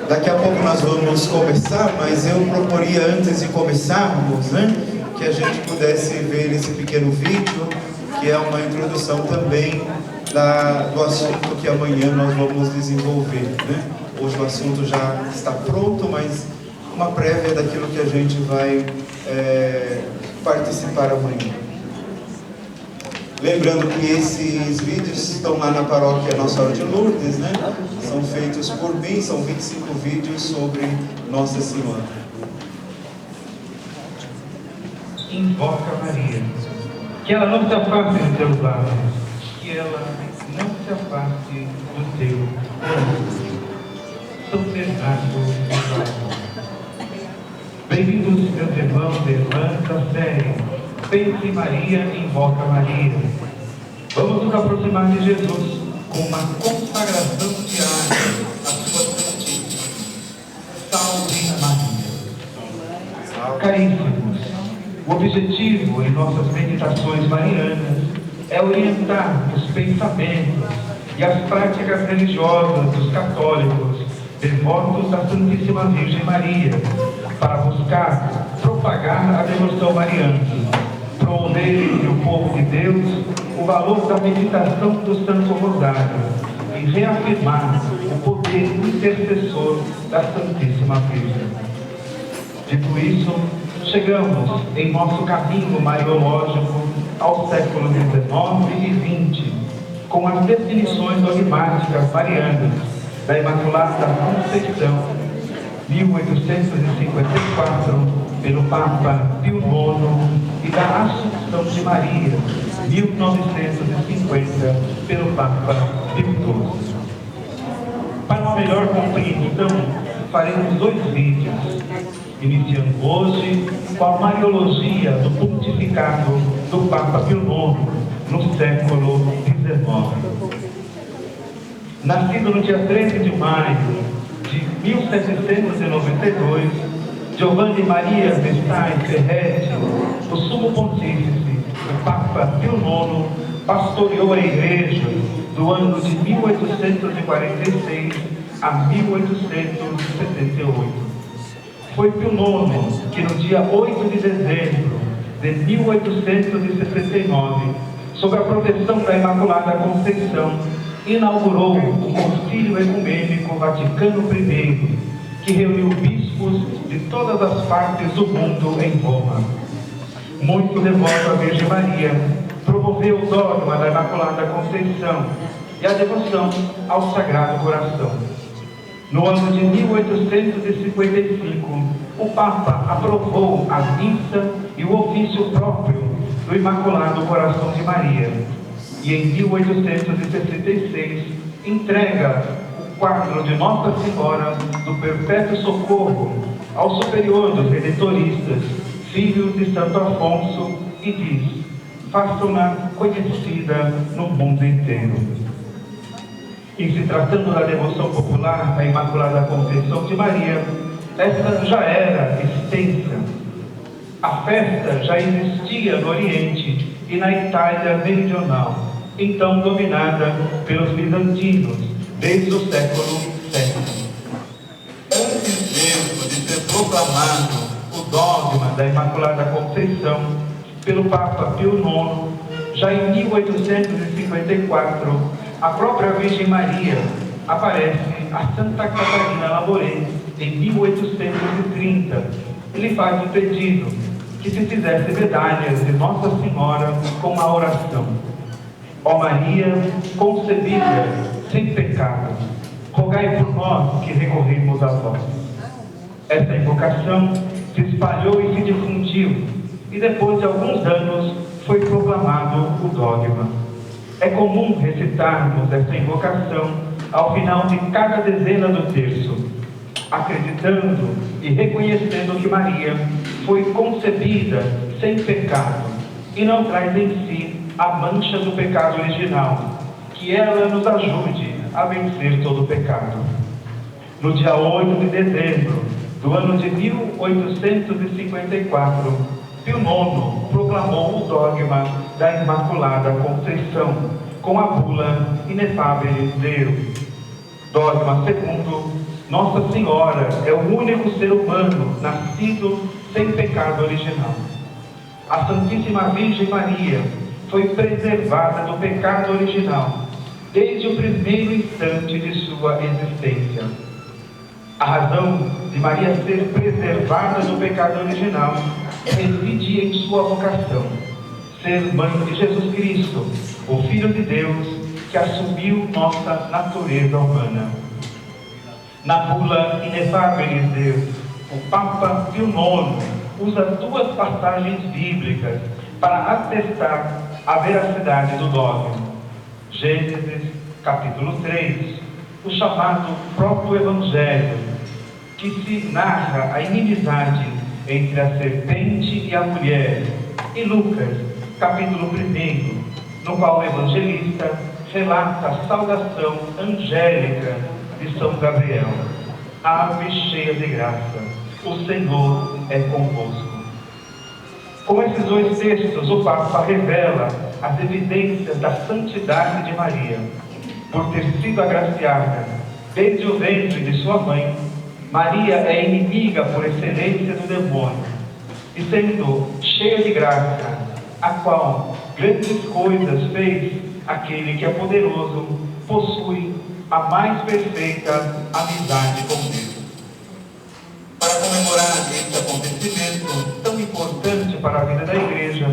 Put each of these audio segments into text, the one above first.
Daqui a pouco nós vamos começar, mas eu proporia, antes de começarmos, que a gente pudesse ver esse pequeno vídeo, que é uma introdução também do assunto que amanhã nós vamos desenvolver. Hoje o assunto já está pronto, mas uma prévia daquilo que a gente vai participar amanhã. Lembrando que esses vídeos estão lá na paróquia Nossa Senhora de Lourdes, São feitos por mim, são 25 vídeos sobre Nossa Senhora. Invoca Maria, que ela não se afaste do teu lado, que ela não se afaste do teu coração. São Bernardo de Claraval. Bem-vindos, meus irmãos e irmãs da série Pense Maria, Invoca Maria. Vamos nos aproximar de Jesus com uma consagração diária à sua Santíssima. Salve Maria. Caríssimos, o objetivo em nossas meditações marianas é orientar os pensamentos e as práticas religiosas dos católicos devotos da Santíssima Virgem Maria, para buscar propagar a devoção mariana, promover entre o povo de Deus o valor da meditação do Santo Rosário e reafirmar o poder intercessor da Santíssima Virgem. Dito isso, chegamos em nosso caminho mariológico aos séculos XIX e XX, com as definições dogmáticas marianas da Imaculada Conceição, 1854, pelo Papa Pio IX, e da Assunção de Maria, 1950, pelo Papa Pio XII. Para uma melhor compreensão, faremos 2 vídeos, iniciando hoje com a Mariologia do pontificado do Papa Pio IX, no século XIX. Nascido no dia 13 de maio de 1792, Giovanni Maria Vestais Ferretti, o sumo pontífice, o Papa Pio IX, pastoreou a Igreja do ano de 1846 a 1878. Foi Pio IX que, no dia 8 de dezembro de 1869, sob a proteção da Imaculada Conceição, inaugurou o Concílio Ecumênico Vaticano I, que reuniu bispos de todas as partes do mundo em Roma. Muito devoto à Virgem Maria, promoveu o dogma da Imaculada Conceição e a devoção ao Sagrado Coração. No ano de 1855, o Papa aprovou a missa e o ofício próprio do Imaculado Coração de Maria, e em 1866 entrega o quadro de Nossa Senhora do Perpétuo Socorro ao superior dos redetoristas, filhos de Santo Afonso, e diz: façam-na conhecida no mundo inteiro. Em se tratando da devoção popular à Imaculada Conceição de Maria, esta já era extensa. A festa já existia no Oriente e na Itália meridional, então dominada pelos bizantinos, desde o século VII. Antes mesmo de ser proclamado o dogma da Imaculada Conceição pelo Papa Pio IX, já em 1854, a própria Virgem Maria aparece a Santa Catarina Labouré em 1830 e lhe faz o pedido que se fizesse medalhas de Nossa Senhora com a oração: ó Maria, concebida sem pecado, rogai por nós que recorremos a vós. Essa invocação se espalhou e se difundiu, e depois de alguns anos foi proclamado o dogma. É comum recitarmos essa invocação ao final de cada dezena do terço, acreditando e reconhecendo que Maria foi concebida sem pecado e não traz em si a mancha do pecado original, que ela nos ajude a vencer todo o pecado. No dia 8 de dezembro do ano de 1854, Pio IX proclamou o dogma da Imaculada Conceição com a bula Ineffabilis Deus. Dogma segundo, Nossa Senhora é o único ser humano nascido sem pecado original. A Santíssima Virgem Maria foi preservada do pecado original desde o primeiro instante de sua existência. A razão de Maria ser preservada do pecado original reside em sua vocação, ser mãe de Jesus Cristo, o Filho de Deus, que assumiu nossa natureza humana. Na bula Ineffabilis Deus, o Papa Pio IX usa duas passagens bíblicas para atestar a veracidade do dogma. Gênesis, capítulo 3, o chamado próprio Evangelho, que se narra a inimizade entre a serpente e a mulher, e Lucas, capítulo 1, no qual o evangelista relata a saudação angélica de São Gabriel: Ave cheia de graça, o Senhor é convosco. Com esses dois textos, o Papa revela as evidências da santidade de Maria. Por ter sido agraciada desde o ventre de sua mãe, Maria é inimiga por excelência do demônio, e sendo cheia de graça, a qual grandes coisas fez, aquele que é poderoso possui a mais perfeita amizade com Deus. Para comemorar este acontecimento tão importante para a vida da Igreja,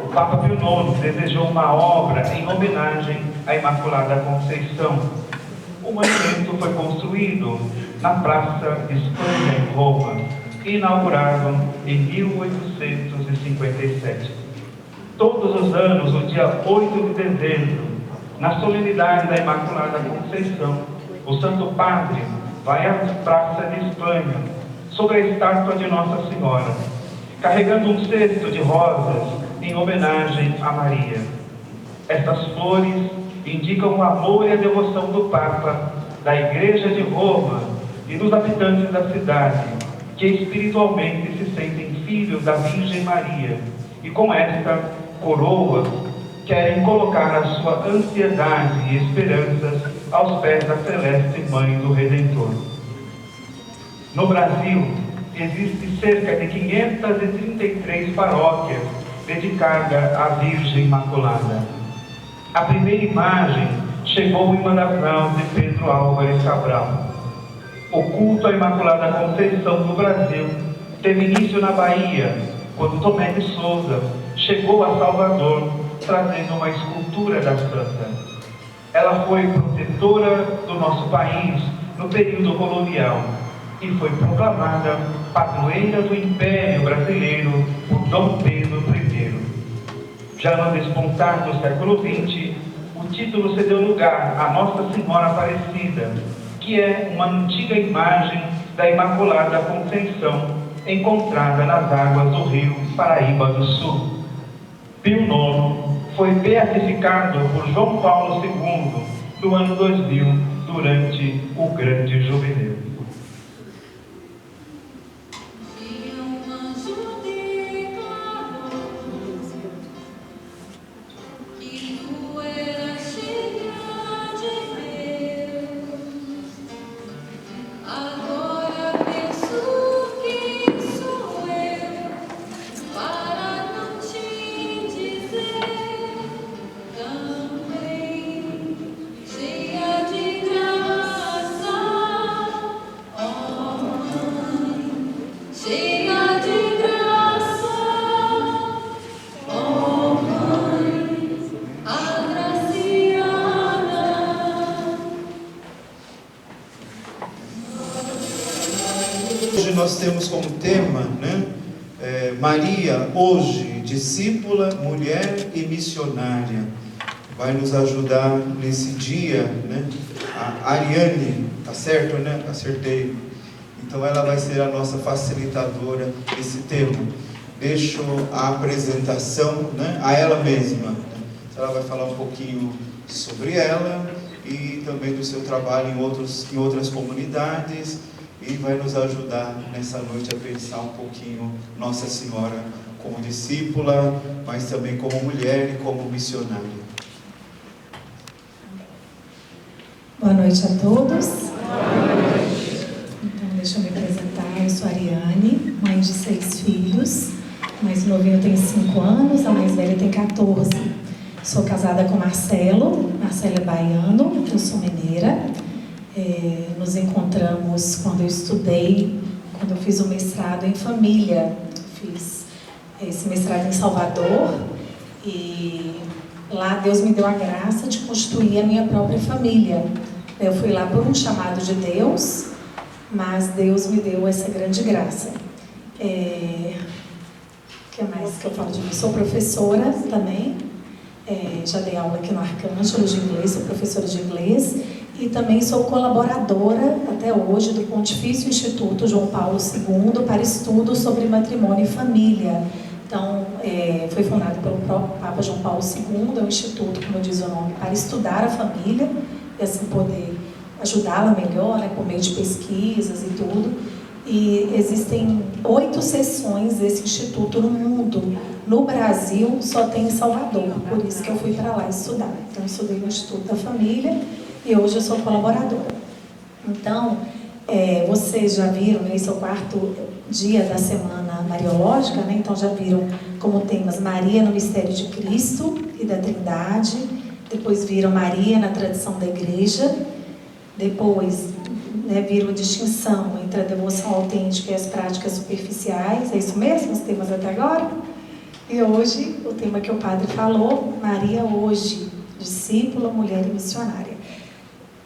o Papa Pio IX desejou uma obra em homenagem à Imaculada Conceição. O monumento foi construído na Praça de Espanha, em Roma, e inaugurado em 1857. Todos os anos, no dia 8 de dezembro, na solenidade da Imaculada Conceição, o Santo Padre vai à Praça de Espanha, sobre a estátua de Nossa Senhora, carregando um cesto de rosas em homenagem a Maria. Estas flores indicam o amor e a devoção do Papa, da Igreja de Roma e dos habitantes da cidade, que espiritualmente se sentem filhos da Virgem Maria, e com esta coroa querem colocar a sua ansiedade e esperanças aos pés da celeste Mãe do Redentor. No Brasil, existe cerca de 533 paróquias dedicadas à Virgem Imaculada. A primeira imagem chegou em Manaus de Pedro Álvares Cabral. O culto à Imaculada Conceição no Brasil teve início na Bahia, quando Tomé de Souza chegou a Salvador trazendo uma escultura da Santa. Ela foi protetora do nosso país no período colonial e foi proclamada padroeira do Império Brasileiro por Dom Pedro I. Já no despontar do século XX, o título cedeu lugar a Nossa Senhora Aparecida, que é uma antiga imagem da Imaculada Conceição, encontrada nas águas do rio Paraíba do Sul. Pio IX foi beatificado por João Paulo II no ano 2000, durante o Grande Jubileu. Hoje nós temos como tema, Maria, hoje, discípula, mulher e missionária. Vai nos ajudar nesse dia, a Ariane, tá certo, Acertei. Então ela vai ser a nossa facilitadora desse tema. Deixo a apresentação, a ela mesma. Ela vai falar um pouquinho sobre ela e também do seu trabalho em outras comunidades, e vai nos ajudar nessa noite a pensar um pouquinho Nossa Senhora como discípula, mas também como mulher e como missionária. Boa noite a todos. deixa eu me apresentar. Eu sou a Ariane, mãe de 6 filhos. O mais novinho tem 5 anos, a mais velha tem 14. Sou casada com Marcelo. Marcelo é baiano, eu sou mineira. Nos encontramos quando eu fiz o mestrado em família. Fiz esse mestrado em Salvador e lá Deus me deu a graça de constituir a minha própria família. Eu fui lá por um chamado de Deus, mas Deus me deu essa grande graça. O que mais que eu falo de mim? Sou professora também, já dei aula aqui no Arcângelo de inglês, sou professora de inglês e também sou colaboradora até hoje do Pontifício Instituto João Paulo II para estudos sobre matrimônio e família. Então, foi fundado pelo próprio Papa João Paulo II, é um instituto, como diz o nome, para estudar a família e assim poder ajudá-la melhor, né, por meio de pesquisas e tudo. E existem 8 seções desse instituto no mundo. No Brasil, só tem em Salvador, por isso que eu fui para lá estudar. Então, eu estudei no Instituto da Família e hoje eu sou colaboradora. Então, vocês já viram, esse é o 4º dia da Semana Mariológica, né? Então já viram como temas Maria no Mistério de Cristo e da Trindade, depois viram Maria na tradição da Igreja, depois viram a distinção entre a devoção autêntica e as práticas superficiais, é isso mesmo, os temas até agora? E hoje, o tema que o padre falou, Maria hoje, discípula, mulher e missionária.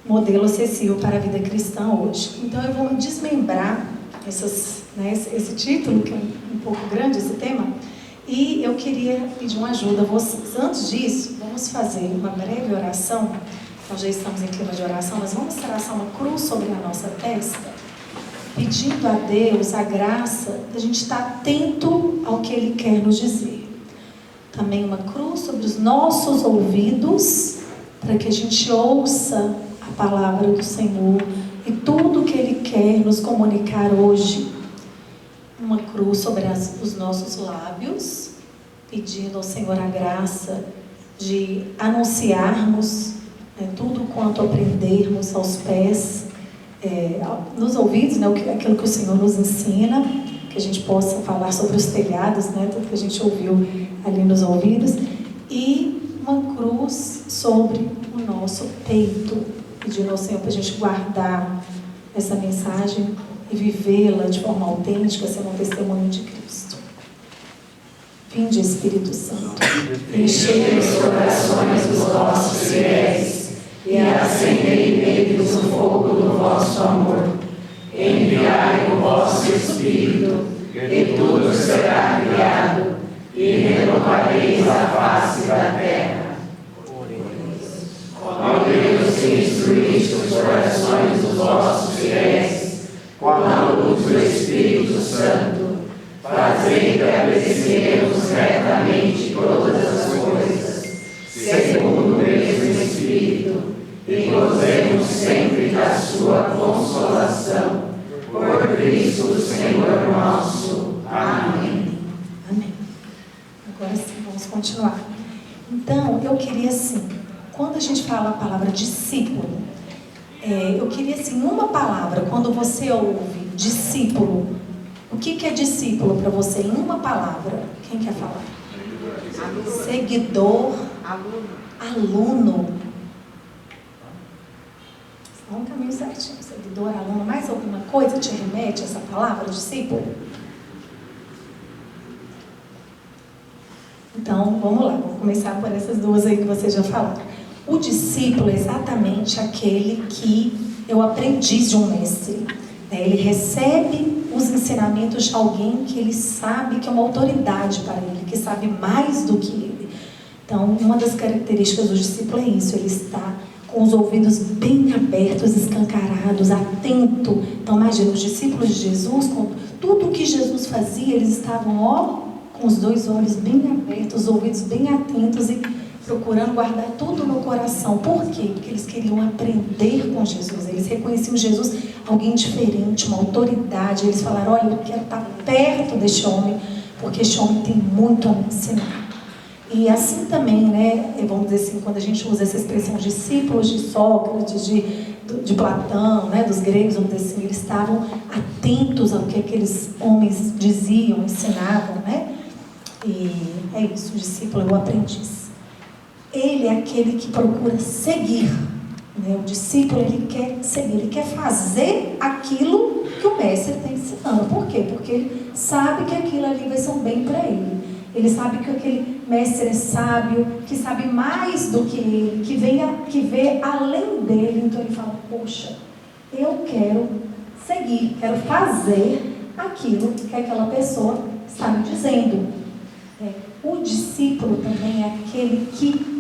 Modelo acessível para a vida cristã hoje. Então eu vou desmembrar esse título, que é um pouco grande esse tema, e eu queria pedir uma ajuda a vocês. Antes disso, vamos fazer uma breve oração. Nós já estamos em clima de oração, mas vamos traçar uma cruz sobre a nossa testa, pedindo a Deus a graça de a gente estar atento ao que Ele quer nos dizer. Também uma cruz sobre os nossos ouvidos, para que a gente ouça a palavra do Senhor e tudo que Ele quer nos comunicar hoje. Uma cruz sobre os nossos lábios, pedindo ao Senhor a graça de anunciarmos tudo quanto aprendermos aos pés, nos ouvidos, aquilo que o Senhor nos ensina, que a gente possa falar sobre os telhados, tudo que a gente ouviu ali nos ouvidos, e uma cruz sobre o nosso peito, pedindo ao Senhor para a gente guardar essa mensagem e vivê-la de forma autêntica, sendo um testemunho de Cristo. Vinde, Espírito Santo, enchei os corações dos vossos fiéis e acendei neles o fogo do vosso amor. Enviai o vosso Espírito, e tudo será criado, e renovareis a face da terra. Ó Deus, que instruíste os corações dos vossos fiéis, com a luz do Espírito Santo, fazei que apreciemos retamente todas as coisas, segundo o mesmo Espírito, e gozemos sempre da sua consolação. Por Cristo, Senhor nosso. Amém. Amém. Agora sim, vamos continuar. Então, eu queria assim, quando a gente fala a palavra discípulo, eu queria assim, uma palavra, quando você ouve discípulo, o que é discípulo para você? Em uma palavra, quem quer falar? Seguidor, aluno. É um caminho certinho. Seguidor, aluno. Mais alguma coisa te remete a essa palavra, discípulo? Então, vamos lá. Vamos começar por essas duas aí que vocês já falaram. O discípulo é exatamente aquele que é o aprendiz de um mestre. Ele recebe os ensinamentos de alguém que ele sabe que é uma autoridade para ele, que sabe mais do que ele. Então, uma das características do discípulo é isso. Ele está com os ouvidos bem abertos, escancarados, atento. Então, imagina, os discípulos de Jesus, com tudo o que Jesus fazia, eles estavam, com os 2 olhos bem abertos, os ouvidos bem atentos e procurando guardar tudo no coração. Por quê? Porque eles queriam aprender com Jesus. Eles reconheciam Jesus alguém diferente, uma autoridade. Eles falaram, olha, eu quero estar perto deste homem, porque este homem tem muito a me ensinar. E assim também, né, vamos dizer assim, quando a gente usa essa expressão discípulos de Sócrates, de Platão, né, dos gregos, vamos dizer assim, eles estavam atentos ao que aqueles homens diziam, ensinavam, né? E é isso, o discípulo é o aprendiz. Ele é aquele que procura seguir, né? O discípulo, ele quer seguir, ele quer fazer aquilo que o mestre está ensinando. Por quê? Porque ele sabe que aquilo ali vai ser um bem para ele. Ele sabe que aquele mestre é sábio, que sabe mais do que ele, que vê além dele. Então ele fala, poxa, eu quero seguir, quero fazer aquilo que aquela pessoa está me dizendo. O discípulo também é aquele que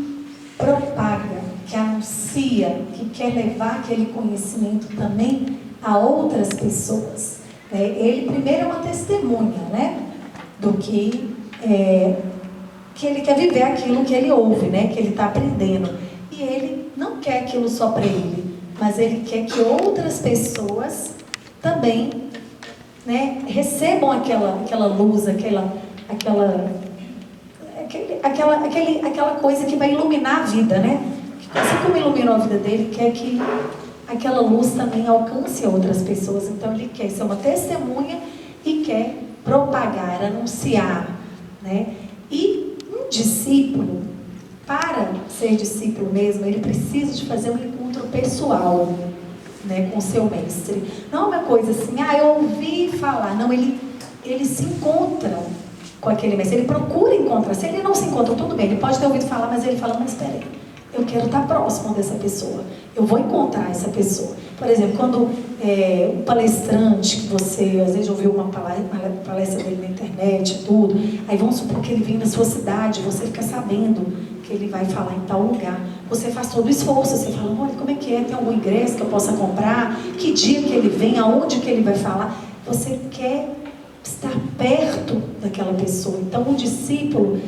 propaga, que anuncia, que quer levar aquele conhecimento também a outras pessoas. Ele primeiro é uma testemunha, né, do que ele quer viver aquilo que ele ouve, né, que ele está aprendendo. E ele não quer aquilo só para ele, mas ele quer que outras pessoas também, né, recebam aquela luz, aquela coisa que vai iluminar a vida, né? Assim como iluminou a vida dele, quer que aquela luz também alcance outras pessoas. Então ele quer ser uma testemunha e quer propagar, anunciar, né? E um discípulo, para ser discípulo mesmo, ele precisa de fazer um encontro pessoal, né, com o seu mestre. Não é uma coisa assim, eu ouvi falar. Não, ele se encontra com aquele mestre, ele procura encontrar. Se ele não se encontra, tudo bem, ele pode ter ouvido falar, mas ele fala, mas espera aí, eu quero estar próximo dessa pessoa, eu vou encontrar essa pessoa. Por exemplo, quando o palestrante, que você às vezes ouviu uma palestra dele na internet, tudo, aí vamos supor que ele vem na sua cidade, você fica sabendo que ele vai falar em tal lugar, você faz todo o esforço, você fala, olha, como é que é, tem algum ingresso que eu possa comprar, que dia que ele vem, aonde que ele vai falar, você quer estar perto daquela pessoa. Então o discípulo,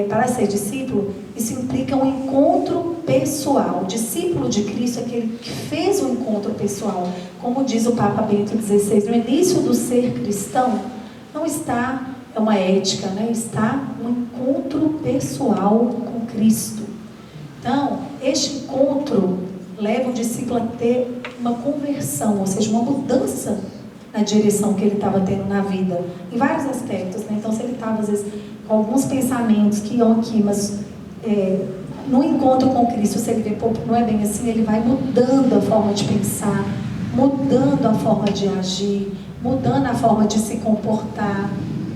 para ser discípulo, isso implica um encontro pessoal. O discípulo de Cristo é aquele que fez um encontro pessoal. Como diz o Papa Bento XVI, no início do ser cristão, não está uma ética, né? Está um encontro pessoal com Cristo. Então, este encontro leva o discípulo a ter uma conversão, ou seja, uma mudança na direção que ele estava tendo na vida, em vários aspectos, né? Então, se ele estava, às vezes, com alguns pensamentos que iam aqui, mas no encontro com Cristo, se ele vê, pô, não é bem assim, ele vai mudando a forma de pensar, mudando a forma de agir, mudando a forma de se comportar,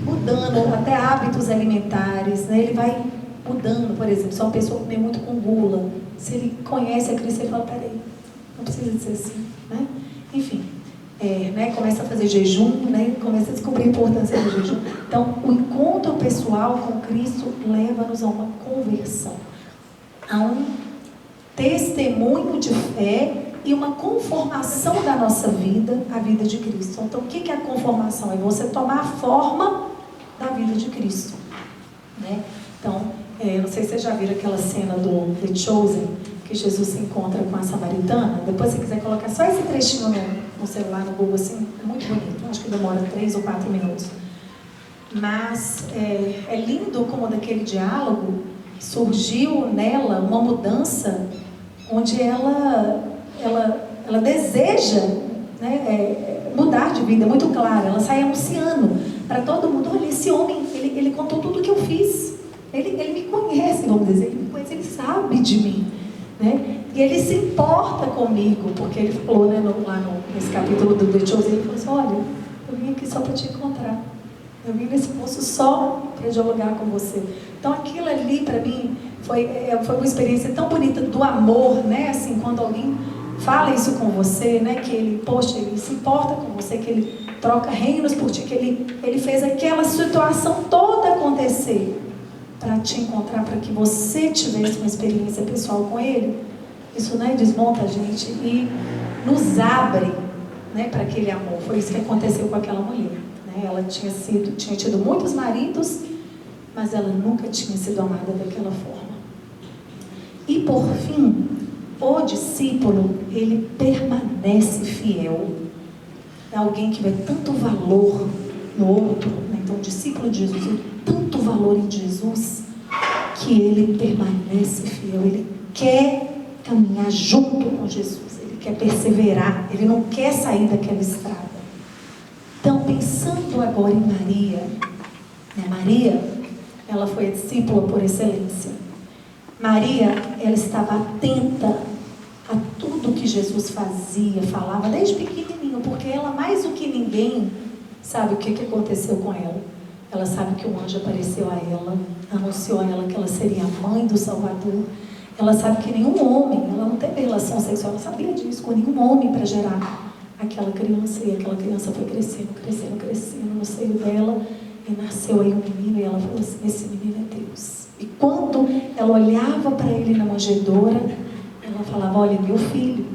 mudando até hábitos alimentares, né? Ele vai mudando. Por exemplo, se uma pessoa comer muito com gula, se ele conhece a Cristo, ele fala, peraí, não precisa ser assim, né? Enfim. Né, começa a fazer jejum, né, começa a descobrir a importância do jejum. Então, o encontro pessoal com Cristo leva-nos a uma conversão, a um testemunho de fé e uma conformação da nossa vida à vida de Cristo. Então, o que é a conformação? É você tomar a forma da vida de Cristo, né? Então, não sei se vocês já viram aquela cena do The Chosen, que Jesus se encontra com a samaritana. Depois, se quiser colocar só esse trechinho no celular, no Google, assim, é muito bonito. Acho que demora 3 ou 4 minutos. Mas é lindo como daquele diálogo surgiu nela uma mudança onde ela deseja, né, mudar de vida, é muito claro. Ela sai anunciando para todo mundo, olha, esse homem, ele contou tudo o que eu fiz. Ele me conhece, vamos dizer, ele me conhece, ele sabe de mim, né? E ele se importa comigo, porque ele falou, né, nesse capítulo do The Chosen, ele falou assim, olha, eu vim aqui só para te encontrar. Eu vim nesse poço só para dialogar com você. Então aquilo ali para mim foi uma experiência tão bonita do amor, né? Assim, quando alguém fala isso com você, né? Que ele, poxa, ele se importa com você, que ele troca reinos por ti, que ele fez aquela situação toda acontecer para te encontrar, para que você tivesse uma experiência pessoal com ele. Isso, né, desmonta a gente e nos abre, né, para aquele amor. Foi isso que aconteceu com aquela mulher. Ela tinha tido muitos maridos, mas ela nunca tinha sido amada daquela forma. E por fim, o discípulo, ele permanece fiel. É alguém que vê tanto valor no outro, né? Então o discípulo de Jesus vê tanto valor em Jesus, que ele permanece fiel, ele quer caminhar junto com Jesus, ele quer perseverar, ele não quer sair daquela estrada. Então, pensando agora em Maria, né? Maria, ela foi a discípula por excelência. Maria, ela estava atenta a tudo que Jesus fazia, falava, desde pequenininho, porque ela, mais do que ninguém, sabe o que aconteceu com ela. Ela sabe que um anjo apareceu a ela, anunciou a ela que ela seria a mãe do Salvador. Ela sabe que nenhum homem, ela não teve relação sexual, ela sabia disso, com nenhum homem para gerar aquela criança. E aquela criança foi crescendo no seio dela, e nasceu aí um menino, e ela falou assim, esse menino é Deus. E quando ela olhava para ele na manjedoura, ela falava, olha, meu filho,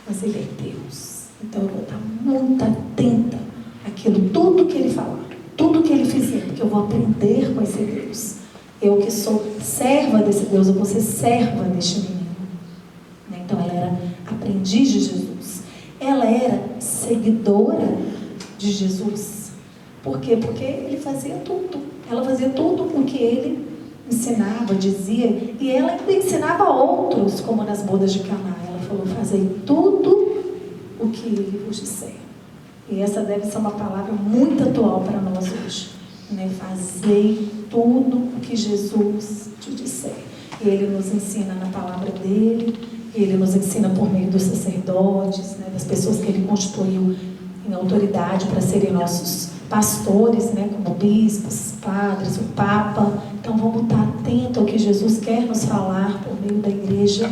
mas ele é Deus. Então eu vou estar muito atenta àquilo, tudo que ele falar, tudo que ele fizer, porque eu vou aprender com esse Deus. Eu que sou serva desse Deus, eu vou ser serva deste menino. Então ela era aprendiz de Jesus. Ela era seguidora de Jesus. Por quê? Porque ele fazia tudo. Ela fazia tudo o que ele ensinava, dizia. E ela ainda ensinava a outros, como nas bodas de Caná. Ela falou, fazei tudo o que ele vos disser. E essa deve ser uma palavra muito atual para nós hoje, né? Fazei tudo o que Jesus te disser. E ele nos ensina na palavra dele, ele nos ensina por meio dos sacerdotes, né? Das pessoas que ele constituiu em autoridade para serem nossos pastores, né? Como bispos, padres, o Papa. Então vamos estar atentos ao que Jesus quer nos falar por meio da igreja,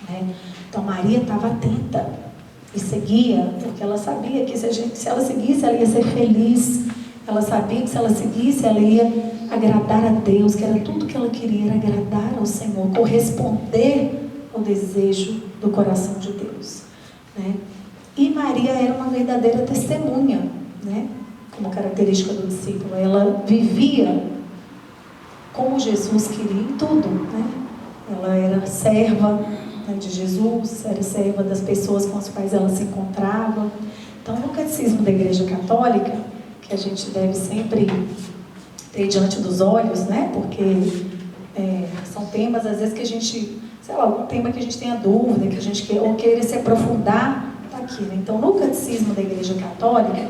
né? Então Maria estava atenta e seguia, porque ela sabia que se ela seguisse, ela ia ser feliz. Ela sabia que se ela seguisse, ela ia agradar a Deus, que era tudo que ela queria, era agradar ao Senhor, corresponder ao desejo do coração de Deus, né? E Maria era uma verdadeira testemunha, né? Como característica do discípulo, ela vivia como Jesus queria em tudo, né? Ela era serva, né, de Jesus, era serva das pessoas com as quais ela se encontrava. Então, no catecismo da Igreja Católica, que a gente deve sempre ter diante dos olhos, né? Porque são temas, às vezes, que a gente, sei lá, algum tema que a gente tenha dúvida, que a gente queira se aprofundar, está aqui, né? Então, no catecismo da Igreja Católica,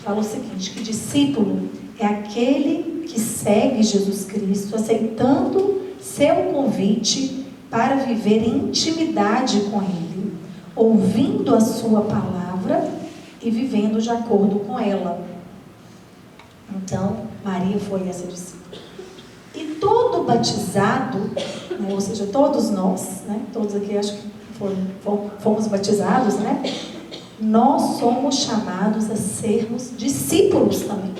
fala o seguinte, que discípulo é aquele que segue Jesus Cristo, aceitando seu convite para viver em intimidade com Ele, ouvindo a sua palavra e vivendo de acordo com ela. Então, Maria foi essa discípula. E todo batizado, né, ou seja, todos nós, né, todos aqui acho que fomos batizados, né? Nós somos chamados a sermos discípulos também.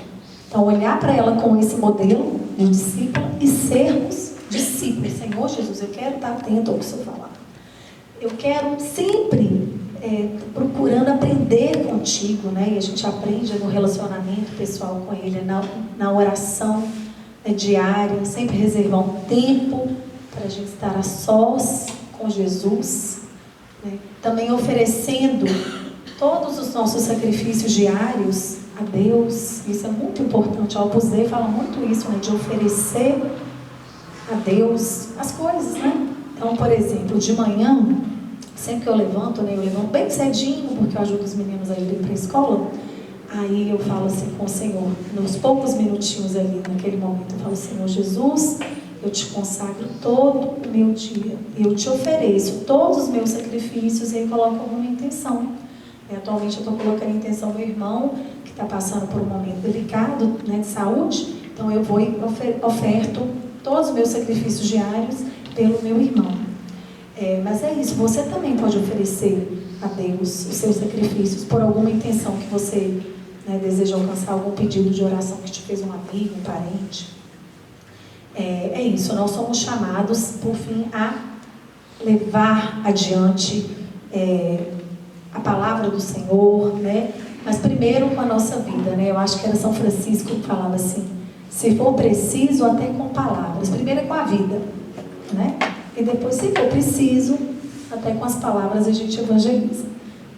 Então, olhar para ela com esse modelo de discípula e sermos discípulos. Senhor Jesus, eu quero estar atento ao que o Senhor falar. Eu quero sempre procurando aprender contigo, né? E a gente aprende no relacionamento pessoal com Ele, na oração diária, sempre reservar um tempo para a gente estar a sós com Jesus, né? Também oferecendo todos os nossos sacrifícios diários a Deus. Isso é muito importante. O Opus Dei fala muito isso, né? De oferecer a Deus as coisas, né? Então, por exemplo, de manhã, sempre que eu levanto, né? Eu levanto bem cedinho, porque eu ajudo os meninos a irem para a escola. Aí eu falo assim com o Senhor, nos poucos minutinhos ali, naquele momento, eu falo, Senhor Jesus, eu te consagro todo o meu dia. Eu te ofereço todos os meus sacrifícios, e aí coloco alguma intenção. Atualmente eu estou colocando em intenção meu irmão, que está passando por um momento delicado, né, de saúde. Então eu vou e oferto todos os meus sacrifícios diários pelo meu irmão. Mas é isso, você também pode oferecer a Deus os seus sacrifícios por alguma intenção que você, né, deseja alcançar, algum pedido de oração que te fez um amigo, um parente. É isso, nós somos chamados, por fim, a levar adiante a palavra do Senhor, né? Mas primeiro com a nossa vida, né? Eu acho que era São Francisco que falava assim, se for preciso, até com palavras. Primeiro é com a vida, né? E depois, se for preciso, até com as palavras a gente evangeliza.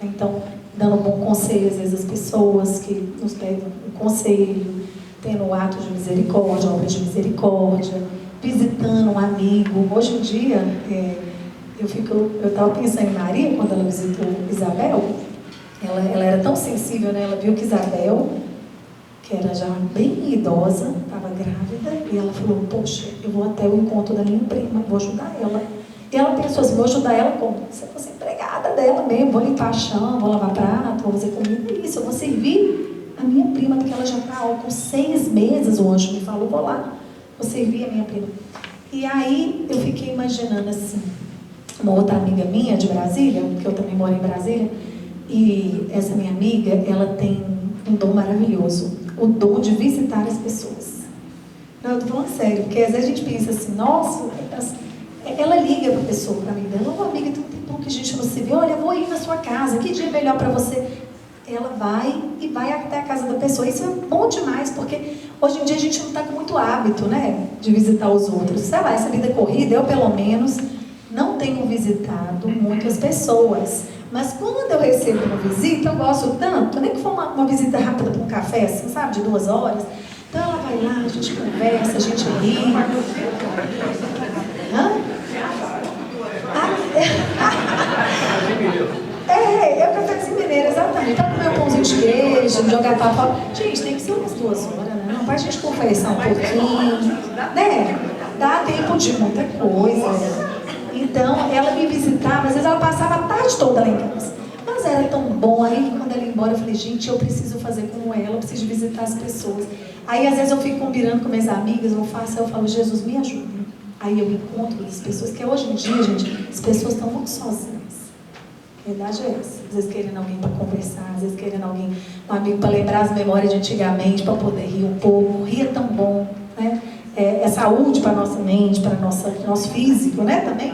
Então, dando um bom conselho, às vezes, às pessoas que nos pedem um conselho, tendo um ato de misericórdia, obra de misericórdia, visitando um amigo. Hoje em dia, eu estava pensando em Maria, quando ela visitou Isabel, ela era tão sensível, né? Ela viu que Isabel, que era já bem idosa, estava grávida, e ela falou, poxa, eu vou até o encontro da minha prima, vou ajudar ela. E ela pensou assim, vou ajudar ela como? Se eu fosse empregada dela mesmo, vou limpar chão, vou lavar prato, vou fazer comida, isso, eu vou servir a minha prima, porque ela já está com 6 meses, o anjo me falou, vou lá, vou servir a minha prima. E aí eu fiquei imaginando assim, uma outra amiga minha de Brasília, que eu também moro em Brasília, e essa minha amiga, ela tem um dom maravilhoso, o dom de visitar as pessoas. Não, eu tô falando sério, porque às vezes a gente pensa assim, nossa, ela liga para a pessoa, para mim, ô amiga, tem um tempão que a gente não se vê, olha, eu vou ir na sua casa, que dia é melhor para você? Ela vai até a casa da pessoa. Isso é bom demais, porque hoje em dia a gente não está com muito hábito, né, de visitar os outros. Sei lá, essa vida corrida, eu pelo menos não tenho visitado muitas pessoas. Mas quando eu recebo uma visita, eu gosto tanto, nem que for uma visita rápida para um café, assim, sabe, de 2 horas. Então ela vai lá, a gente conversa, a gente ri. É o cafezinho mineiro, exatamente. Para comer um pãozinho de queijo, jogar papo. Gente, tem que ser umas 2 horas, né? Não, para a gente conversar um pouquinho, né? Dá tempo de muita coisa. Então, ela me visitava, às vezes ela passava a tarde toda lá em casa. Mas era tão bom, aí quando ela ia embora, eu falei, gente, eu preciso fazer como ela, eu preciso visitar as pessoas. Aí, às vezes, eu fico combinando com minhas amigas, eu falo, Jesus, me ajuda. Aí eu encontro as pessoas, que hoje em dia, gente, as pessoas estão muito sozinhas. A verdade é essa. Às vezes querendo alguém para conversar, às vezes querendo alguém, um amigo para lembrar as memórias de antigamente, para poder rir um pouco. Rir é tão bom, né? É saúde para a nossa mente, para o nosso físico, né, também.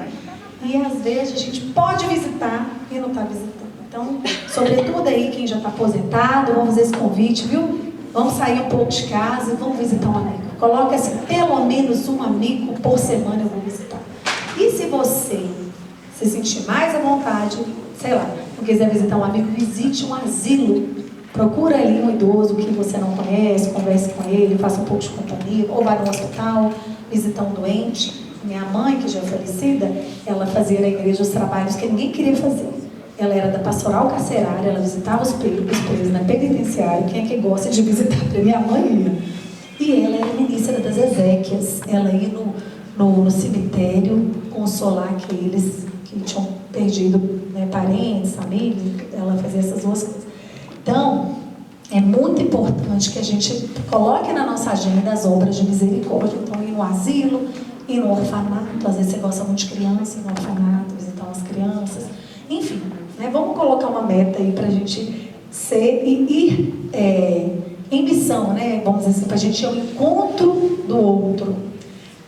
E às vezes a gente pode visitar e não está visitando. Então, sobretudo aí quem já está aposentado, vamos fazer esse convite, viu? Vamos sair um pouco de casa e vamos visitar um amigo. Coloca assim, pelo menos um amigo por semana eu vou visitar. E se você se sentir mais à vontade, sei lá, não quiser visitar um amigo, visite um asilo. Procura ali um idoso que você não conhece, converse com ele, faça um pouco de companhia, ou vá no hospital, visitar um doente. Minha mãe, que já é falecida, ela fazia na igreja os trabalhos que ninguém queria fazer. Ela era da pastoral carcerária, ela visitava os presos na penitenciária. Quem é que gosta de visitar? Minha mãe ia. E ela era ministra das Ezequias. Ela ia no cemitério consolar aqueles que tinham perdido, né, parentes, família. Ela fazia essas 2 coisas. Então, é muito importante que a gente coloque na nossa agenda as obras de misericórdia. Então, ir no asilo, ir no orfanato. Às vezes você gosta muito de criança, ir no orfanato, visitar umas crianças. Enfim, né, vamos colocar uma meta aí para a gente ir em missão, né? Vamos dizer assim, para a gente ir ao encontro do outro.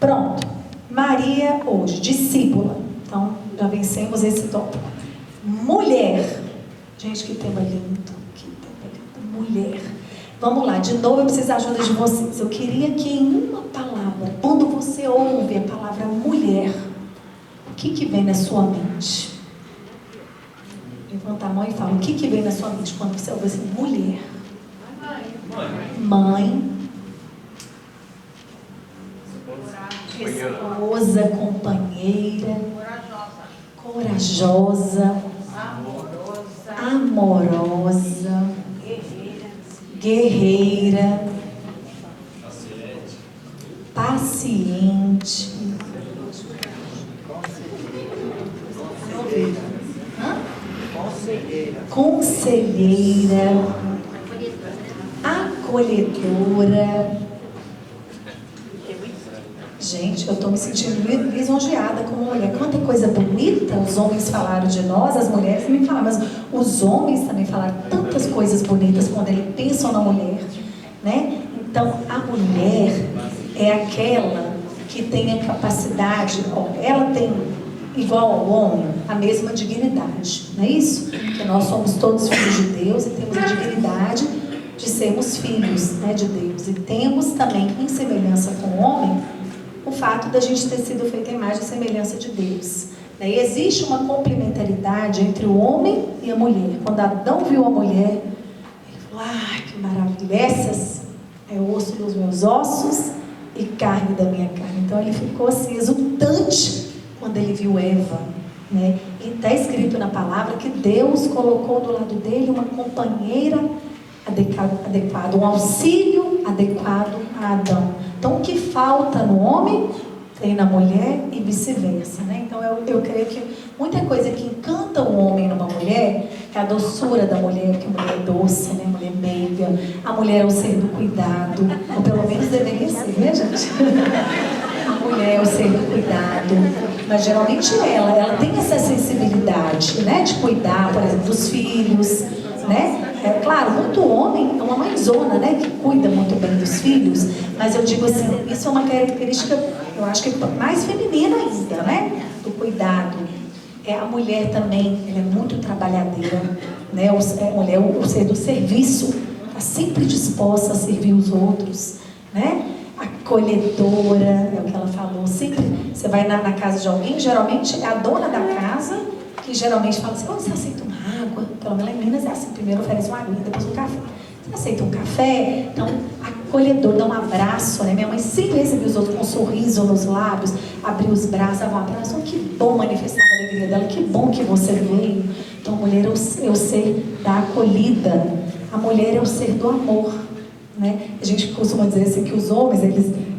Pronto. Maria hoje, discípula. Então, já vencemos esse tópico. Mulher. Gente, que tema lindo. Mulher. Vamos lá, de novo eu preciso da ajuda de vocês. Eu queria que em uma palavra, quando você ouve a palavra mulher, o que vem na sua mente? Levanta a mão e fala, o que vem na sua mente quando você ouve assim, mulher? Mãe. Esposa, companheira. Corajosa. Amorosa. Guerreira, paciente, conselheira, acolhedora. Gente, eu estou me sentindo lisonjeada como mulher. Quanta coisa bonita os homens falaram de nós, as mulheres também falaram, mas os homens também falaram tantas coisas bonitas quando eles pensam na mulher, né? Então, a mulher é aquela que tem a capacidade, ela tem, igual ao homem, a mesma dignidade, não é isso? Porque nós somos todos filhos de Deus e temos a dignidade de sermos filhos, né, de Deus. E temos também, em semelhança com o homem, o fato da gente ter sido feita a imagem e semelhança de Deus. E existe uma complementaridade entre o homem e a mulher. Quando Adão viu a mulher, ele falou, que maravilha, essas é osso dos meus ossos e carne da minha carne. Então ele ficou assim, exultante quando ele viu Eva, né? E está escrito na palavra que Deus colocou do lado dele uma companheira adequada, um auxílio adequado a Adão. Então o que falta no homem tem na mulher e vice-versa, né? Então eu creio que muita coisa que encanta o homem numa mulher é a doçura da mulher, que a mulher é doce, né? A mulher é meiga, a mulher é o ser do cuidado, ou pelo menos deveria ser, né, gente? A mulher é o ser do cuidado, mas geralmente ela tem essa sensibilidade, né? De cuidar, por exemplo, dos filhos, né? É claro, muito homem é uma mãezona, né? Que cuida muito bem dos filhos, mas eu digo assim, isso é uma característica, eu acho que mais feminina ainda, né? Do cuidado. A mulher também, ela é muito trabalhadeira, né? A mulher é o ser do serviço, está sempre disposta a servir os outros, né? Acolhedora, é o que ela falou. Sempre você vai na casa de alguém, geralmente é a dona da casa que geralmente fala assim: oh, você aceita uma água? Pelo menos em Minas é assim, primeiro oferece uma água, depois um café. Você aceita um café? Então, acolhedor, dá um abraço, né? Minha mãe sempre recebia os outros com um sorriso nos lábios, abria os braços, dava um abraço. Oh, que bom manifestar a alegria dela, que bom que você veio. Então, a mulher é o ser da acolhida, a mulher é o ser do amor, né? A gente costuma dizer assim que os homens,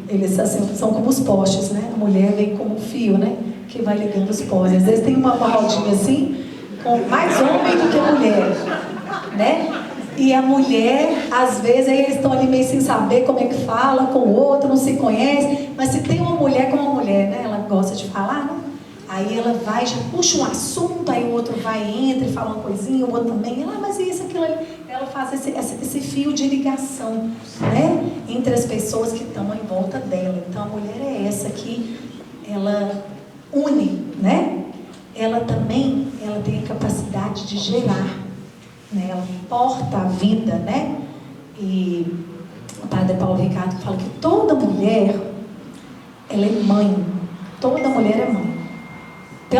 eles assim, são como os postes, né? A mulher vem como um fio, né? Que vai ligando os postes. Às vezes tem uma rodinha assim, com mais homem do que mulher, né? E a mulher, às vezes, aí eles estão ali meio sem saber como é que fala com o outro, não se conhece, mas se tem uma mulher com uma mulher, né? Ela gosta de falar, né? Aí ela vai, já puxa um assunto, aí o outro vai, entra e fala uma coisinha, o outro também, mas isso, aquilo ali. Ela faz esse fio de ligação, né? Entre as pessoas que estão em volta dela. Então a mulher é essa que ela une, né? Ela também, ela tem a capacidade de gerar, né? Ela porta a vida, né? E o padre Paulo Ricardo fala que toda mulher, ela é mãe. Toda mulher é mãe.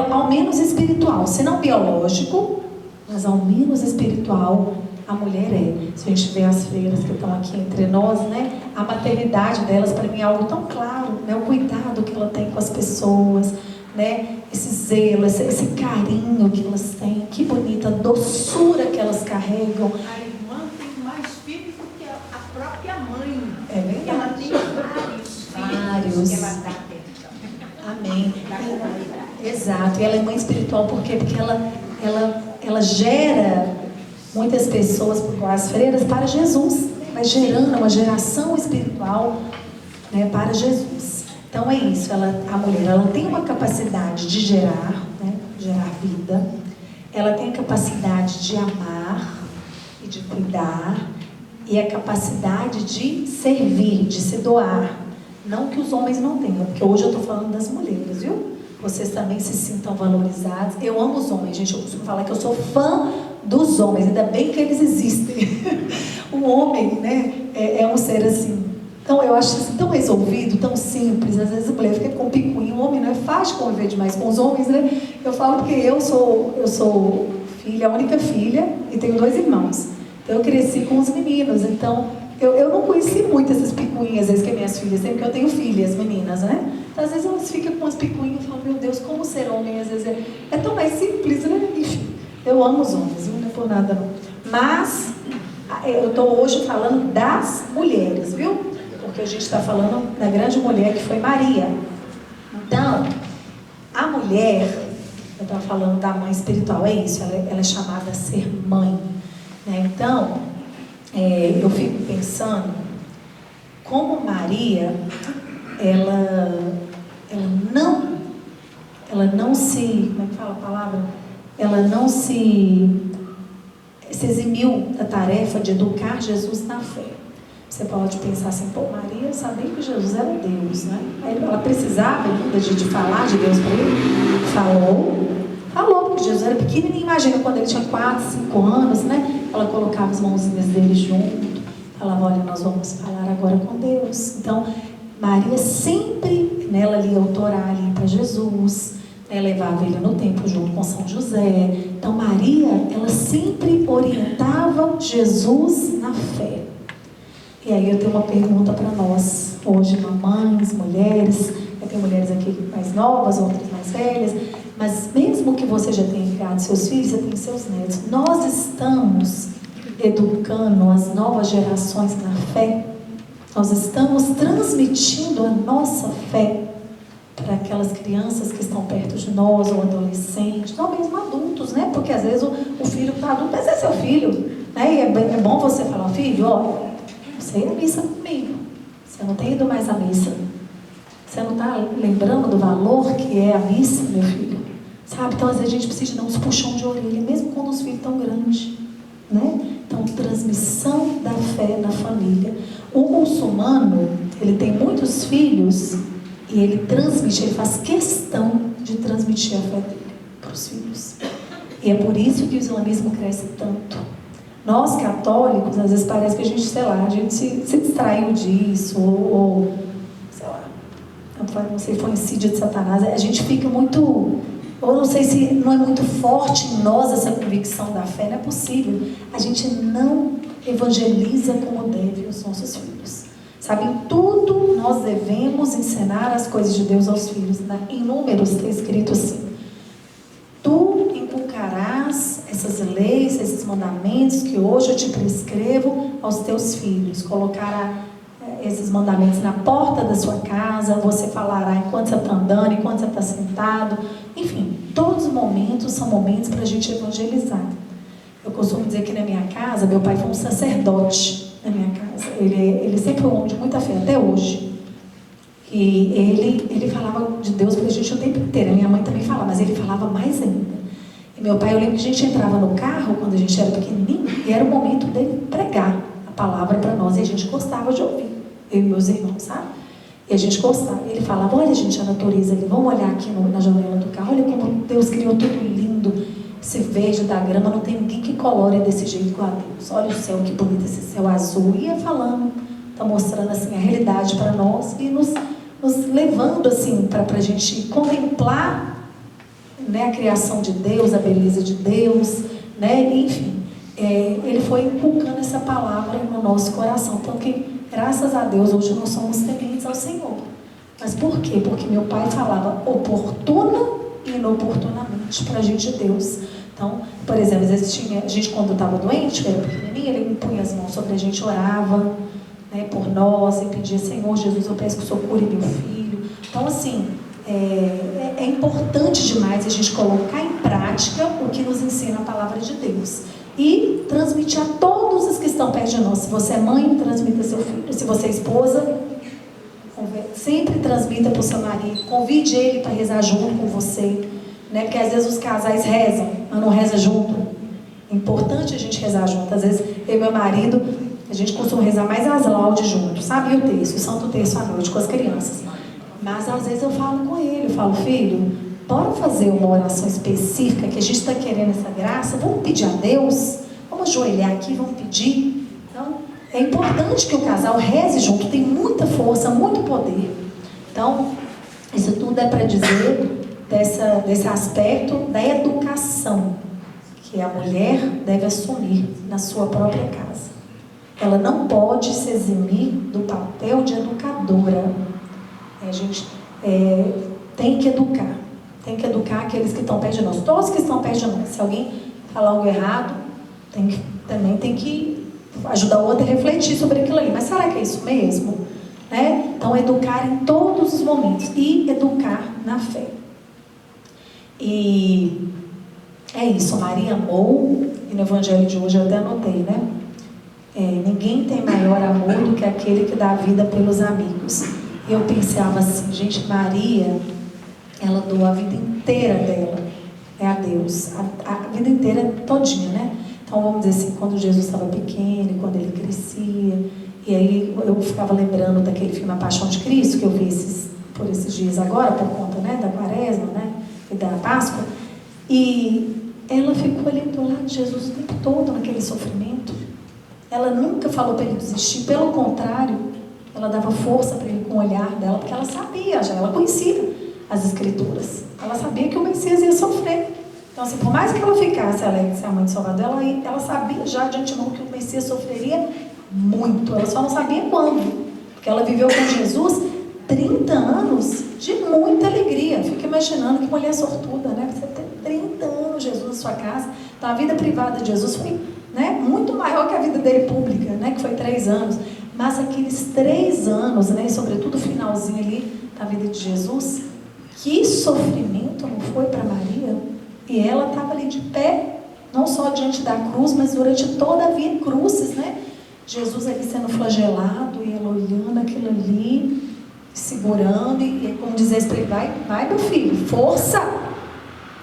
Ao menos espiritual, se não biológico, mas ao menos espiritual, a mulher é. Se a gente vê as freiras que estão aqui entre nós, né? A maternidade delas, para mim, é algo tão claro, né? O cuidado que ela tem com as pessoas, né? Esse zelo, esse carinho que elas têm, que bonita, a doçura que elas carregam. A irmã tem mais filhos do que a própria mãe. É verdade. Ela tem vários filhos que ela dá atenção. Amém. Exato. E ela é mãe espiritual por quê? Porque ela gera muitas pessoas, as freiras, para Jesus. Vai gerando uma geração espiritual, né, para Jesus. Então é isso, a mulher, ela tem uma capacidade de gerar, né, gerar vida. Ela tem a capacidade de amar e de cuidar. E a capacidade de servir, de se doar. Não que os homens não tenham, porque hoje eu estou falando das mulheres, viu? Vocês também se sintam valorizados. Eu amo os homens, gente. Eu costumo falar que eu sou fã dos homens. Ainda bem que eles existem. O homem, né, é um ser assim. Então eu acho assim, tão resolvido, tão simples. Às vezes a mulher fica com picuinho. O homem não é fácil conviver demais com os homens, né? Eu falo porque eu sou filha, a única filha, e tenho 2 irmãos. Então eu cresci com os meninos. Então eu não conheci muito essas picuinhas, às vezes, que minhas filhas têm, porque eu tenho filhas, meninas, né? Então, às vezes elas ficam com umas picuinhas e falam: meu Deus, como ser homem, às vezes é tão mais simples, né? Enfim, eu amo os homens, não é por nada não. Mas eu estou hoje falando das mulheres, viu? Porque a gente está falando da grande mulher que foi Maria. Então, a mulher, eu estava falando da mãe espiritual, é isso, ela é chamada a ser mãe, né? Então, eu fico pensando como Maria, ela não se, como é que fala a palavra? Ela não se eximiu da tarefa de educar Jesus na fé. Você pode pensar assim: pô, Maria sabia que Jesus era Deus, né? Ela precisava ainda de falar de Deus para ele? Falou, porque Jesus era pequenininho. Imagina quando ele tinha 4, 5 anos, né? Ela colocava as mãozinhas dele junto, falava: olha, nós vamos falar agora com Deus. Então, Maria sempre, né, ela lia o Torá ali para Jesus, né, levava ele no templo junto com São José. Então, Maria, ela sempre orientava Jesus na fé. E aí eu tenho uma pergunta para nós, hoje, mamães, mulheres, Tem mulheres aqui mais novas, outras mais velhas, mas mesmo que você já tenha criado seus filhos, você tem seus netos, nós estamos educando as novas gerações na fé, nós estamos transmitindo a nossa fé para aquelas crianças que estão perto de nós, ou adolescentes, ou mesmo adultos, né? Porque às vezes o filho que está adulto vai ser seu filho, né? E é bom você falar, filho, olha, você ia à missa comigo, você não tem ido mais à missa, você não está lembrando do valor que é a missa, meu filho, sabe? Então às vezes a gente precisa dar uns puxão de orelha, mesmo quando os filhos estão grandes, né? Então, transmissão da fé na família. O muçulmano, ele tem muitos filhos e ele transmite, ele faz questão de transmitir a fé dele para os filhos. E é por isso que o islamismo cresce tanto. Nós, católicos, às vezes parece que a gente, sei lá, a gente se distraiu disso, ou sei lá, não sei, foi insídia de Satanás. A gente fica muito... Ou não sei se não é muito forte em nós essa convicção da fé, não é possível. A gente não evangeliza como deve os nossos filhos. Sabe, em tudo nós devemos ensinar as coisas de Deus aos filhos. Em Números está escrito assim: tu inculcarás essas leis, esses mandamentos que hoje eu te prescrevo aos teus filhos. Colocará esses mandamentos na porta da sua casa, você falará enquanto você está andando, enquanto você está sentado. Enfim, todos os momentos são momentos para a gente evangelizar. Eu costumo dizer que na minha casa, meu pai foi um sacerdote na minha casa. Ele sempre foi um homem de muita fé, até hoje. E ele falava de Deus para a gente o tempo inteiro. A minha mãe também falava, mas ele falava mais ainda. E meu pai, eu lembro que a gente entrava no carro, quando a gente era pequenininho, e era o momento dele pregar a palavra para nós, e a gente gostava de ouvir. Eu e meus irmãos, sabe? E a gente gostava. Ele falava, olha, gente, a natureza ali, vamos olhar aqui na janela do carro, olha como Deus criou tudo lindo, esse verde da grama, não tem ninguém que colore desse jeito igual a Deus. Olha o céu, que bonito esse céu azul. Ia falando, está mostrando assim a realidade para nós e nos levando assim para a gente contemplar, né, a criação de Deus, a beleza de Deus, né? Enfim, ele foi inculcando essa palavra no nosso coração. Então, graças a Deus, hoje nós somos tementes ao Senhor. Mas por quê? Porque meu pai falava oportuna e inoportunamente para a gente Deus. Então, por exemplo, às vezes a gente quando estava doente, era pequenininha, ele impunha as mãos sobre a gente, orava, né, por nós, e pedia, Senhor Jesus, eu peço que o Senhor cure meu filho. Então, assim, é importante demais a gente colocar em prática o que nos ensina a palavra de Deus. E transmitir a todos os que estão perto de nós. Se você é mãe, transmita seu filho. Se você é esposa, sempre transmita para o seu marido. Convide ele para rezar junto com você, né? Porque às vezes os casais rezam, mas não rezam junto. É importante a gente rezar junto. Às vezes eu e meu marido, a gente costuma rezar mais as laudes juntos, sabe? E o texto, o santo texto à noite com as crianças. Mas às vezes eu falo com ele, eu falo, filho, bora fazer uma oração específica, que a gente está querendo essa graça, vamos pedir a Deus, vamos ajoelhar aqui, vamos pedir. Então, é importante que o casal reze junto, tem muita força, muito poder. Então, isso tudo é para dizer desse aspecto da educação, que a mulher deve assumir na sua própria casa. Ela não pode se eximir do papel de educadora. A gente tem que educar. Tem que educar aqueles que estão perto de nós. Todos que estão perto de nós. Se alguém falar algo errado, também tem que ajudar o outro a refletir sobre aquilo ali. Mas será que é isso mesmo? Né? Então, educar em todos os momentos. E educar na fé. E é isso. Maria amou. E no Evangelho de hoje eu até anotei, né? Ninguém tem maior amor do que aquele que dá a vida pelos amigos. E eu pensava assim, gente, Maria, ela doou a vida inteira dela a Deus, a vida inteira todinha, né? Então vamos dizer assim, quando Jesus estava pequeno, quando ele crescia, e aí eu ficava lembrando daquele filme A Paixão de Cristo, que eu vi por esses dias agora, por conta, né, da Quaresma, né, e da Páscoa, e ela ficou ali do lado de Jesus o tempo todo naquele sofrimento. Ela nunca falou para ele desistir, pelo contrário, ela dava força para ele com o olhar dela, porque ela sabia, ela conhecia as Escrituras. Ela sabia que o Messias ia sofrer. Então, assim, por mais que ela ficasse alegre de ser a mãe de Salvador, ela sabia já de antemão que o Messias sofreria muito. Ela só não sabia quando. Porque ela viveu com Jesus 30 anos de muita alegria. Fico imaginando que mulher sortuda, né? Você tem 30 anos Jesus na sua casa. Então a vida privada de Jesus foi, né, muito maior que a vida dele pública, né, que foi 3 anos. Mas aqueles 3 anos, né, e sobretudo o finalzinho ali da vida de Jesus, que sofrimento não foi para Maria? E ela estava ali de pé, não só diante da cruz, mas durante toda a via crucis, né? Jesus ali sendo flagelado e ela olhando aquilo ali, segurando, e como dizer para ele, vai meu filho, força!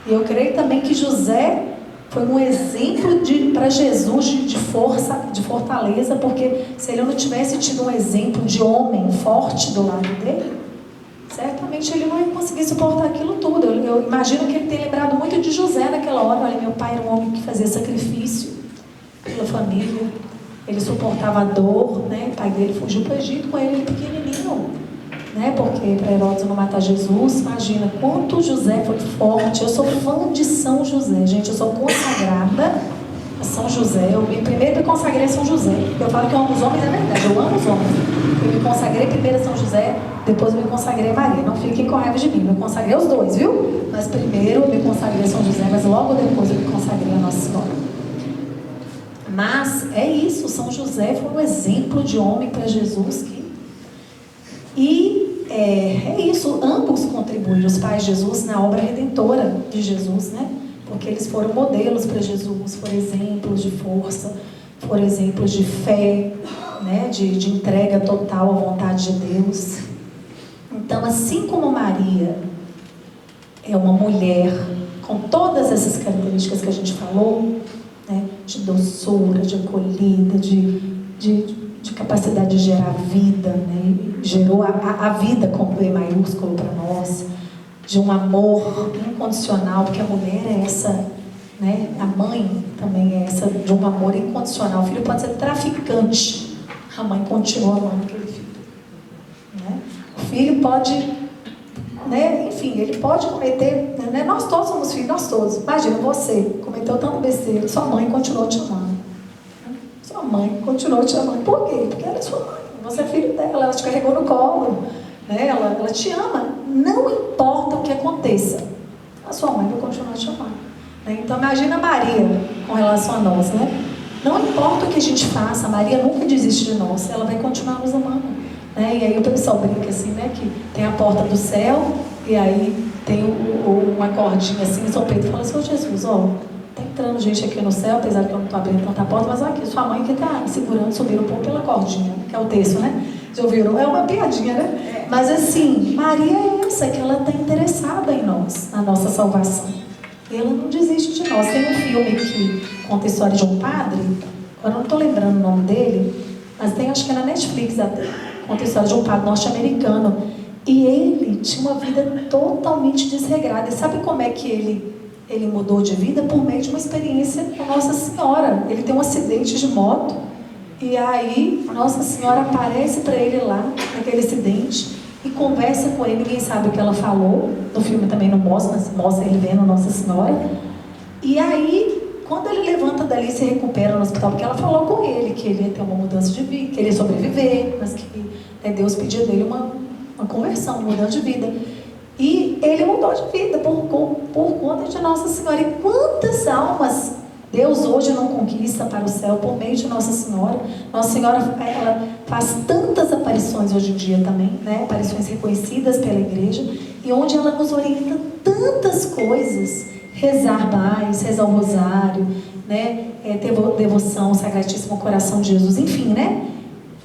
E eu creio também que José foi um exemplo para Jesus de força, de fortaleza, porque se ele não tivesse tido um exemplo de homem forte do lado dele, certamente ele não ia conseguir suportar aquilo tudo. Eu imagino que ele tenha lembrado muito de José naquela hora. Olha, meu pai era um homem que fazia sacrifício pela família, ele suportava a dor, né? O pai dele fugiu para o Egito com ele pequenininho, né? Porque para Herodes não matar Jesus. Imagina quanto José foi forte. Eu sou fã de São José, gente. Eu sou consagrada a São José. Primeiro me consagrei a São José. Eu falo que eu amo os homens, é verdade, eu amo os homens. Eu me consagrei primeiro a São José, depois eu me consagrei a Maria. Não fiquem com raiva de mim, eu me consagrei aos dois, viu? Mas primeiro eu me consagrei a São José, mas logo depois eu me consagrei a Nossa Senhora. Mas é isso, São José foi um exemplo de homem para Jesus. E é isso, ambos contribuem, os pais de Jesus, na obra redentora de Jesus, né? Porque eles foram modelos para Jesus, foram exemplos de força, foram exemplos de fé, né? De entrega total à vontade de Deus. Então, assim como Maria é uma mulher com todas essas características que a gente falou, né? De doçura, de acolhida, de capacidade de gerar vida, né? Gerou a vida com B maiúsculo para nós, de um amor incondicional, porque a mulher é essa, né? A mãe também é essa, de um amor incondicional. O filho pode ser traficante, a mãe continua amando aquele filho, né? O filho pode, né? Enfim, ele pode cometer, né? Nós todos somos filhos, nós todos. Imagina, você cometeu tanto besteira, sua mãe continuou te amando. Sua mãe continuou te amando. Por quê? Porque ela é sua mãe, você é filho dela, ela te carregou no colo, né? Ela te ama. Não importa o que aconteça, a sua mãe vai continuar te amando, né? Então imagina Maria com relação a nós, né? Não importa o que a gente faça, Maria nunca desiste de nós, ela vai continuar nos amando, né? E aí o pessoal brinca assim, né? Que tem a porta do céu e aí tem uma cordinha assim, e São Pedro fala assim: ô Jesus, ó, tá entrando gente aqui no céu, apesar que eu não estou abrindo tanta porta, mas aqui, sua mãe que está segurando, subindo um pouco pela cordinha, que é o texto, né? Já ouviram? É uma piadinha, né? Mas assim, Maria é essa, que ela está interessada em nós, na nossa salvação. E ela não desiste de nós. Tem um filme que conta a história de um padre, agora eu não estou lembrando o nome dele, mas tem, acho que é na Netflix até, conta a história de um padre norte-americano. E ele tinha uma vida totalmente desregrada. E sabe como é que ele mudou de vida? Por meio de uma experiência com Nossa Senhora. Ele tem um acidente de moto, e aí Nossa Senhora aparece para ele lá, naquele acidente, e conversa com ele. Ninguém sabe o que ela falou. No filme também não mostra, mas mostra ele vendo Nossa Senhora. E aí, quando ele levanta dali, se recupera no hospital, porque ela falou com ele que ele ia ter uma mudança de vida, que ele ia sobreviver, mas que, né, Deus pediu dele uma conversão, uma mudança de vida. E ele mudou de vida por conta de Nossa Senhora. E quantas almas Deus hoje não conquista para o céu por meio de Nossa Senhora? Nossa Senhora, ela faz tantas aparições hoje em dia também, né? Aparições reconhecidas pela igreja, e onde ela nos orienta tantas coisas: rezar mais, rezar o rosário, né? Ter devoção ao Sacratíssimo Coração de Jesus, enfim, né?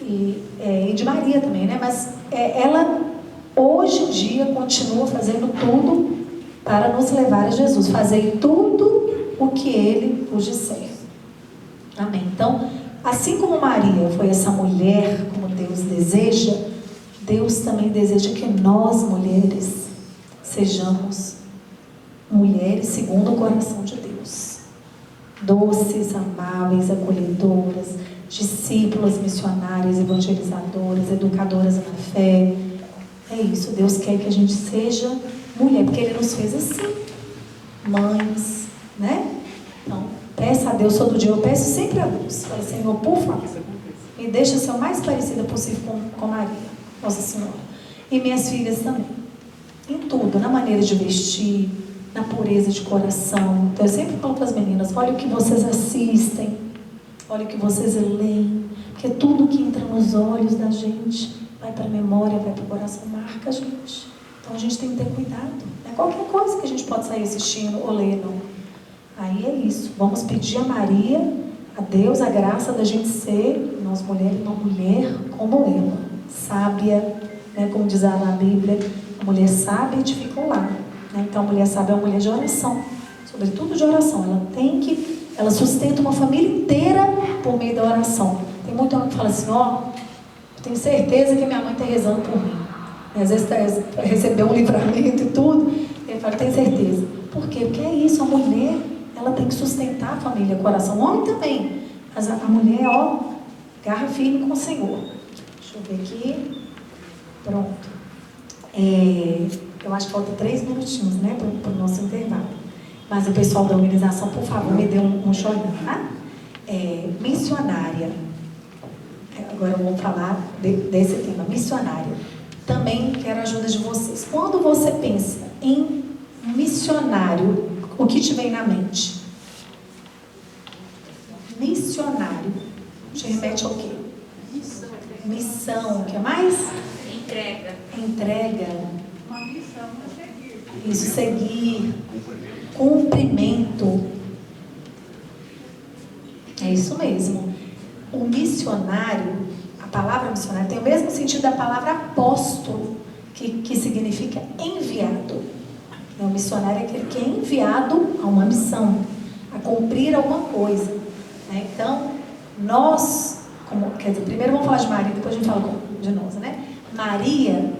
E de Maria também, né? Mas ela hoje em dia continua fazendo tudo para nos levar a Jesus. Fazei tudo o que Ele vos disser. Amém. Então, assim como Maria foi essa mulher como Deus deseja, Deus também deseja que nós, mulheres, sejamos mulheres segundo o coração de Deus. Doces, amáveis, acolhedoras, discípulas, missionárias, evangelizadoras, educadoras na fé. É isso, Deus quer que a gente seja mulher, porque Ele nos fez assim, mães, né? Então, peça a Deus todo dia. Eu peço sempre a Deus. Fala: Senhor, por favor, me deixa ser o mais parecida possível com Maria, Nossa Senhora. E minhas filhas também. Em tudo, na maneira de vestir, na pureza de coração. Então eu sempre falo para as meninas, olha o que vocês assistem, olha o que vocês leem, porque tudo que entra nos olhos da gente vai para a memória, vai para o coração, marca a gente. Então a gente tem que ter cuidado. Não é qualquer coisa que a gente pode sair assistindo ou ler, não. Aí é isso. Vamos pedir a Maria, a Deus, a graça da gente ser, nós mulheres, uma mulher como ela. Sábia, né, como diz na Bíblia, a mulher sábia edifica o lar. Né? Então a mulher sábia é uma mulher de oração. Sobretudo de oração. Ela sustenta uma família inteira por meio da oração. Tem muito homem que fala assim, eu tenho certeza que minha mãe está rezando por mim. E às vezes recebeu um livramento e tudo. Ele fala, tem certeza. Por quê? Porque é isso, a mulher, ela tem que sustentar a família, o coração. O homem também. Mas a mulher, garra firme com o Senhor. Deixa eu ver aqui. Pronto. Eu acho que falta 3 minutinhos, né, para o nosso intervalo. Mas o pessoal da organização, por favor, me dê um joinha, tá? Missionária. Agora vamos falar desse tema, missionária. Também quero a ajuda de vocês. Quando você pensa em missionário, o que te vem na mente? Missionário. Te remete ao quê? Missão. O que mais? Entrega. Uma missão a seguir. Isso, seguir. Cumprimento. É isso mesmo. O missionário, a palavra missionário tem o mesmo sentido da palavra apóstolo, que significa enviado. O missionário é aquele que é enviado a uma missão, a cumprir alguma coisa. Né? Então, nós, primeiro vamos falar de Maria, depois a gente fala de nós, né? Maria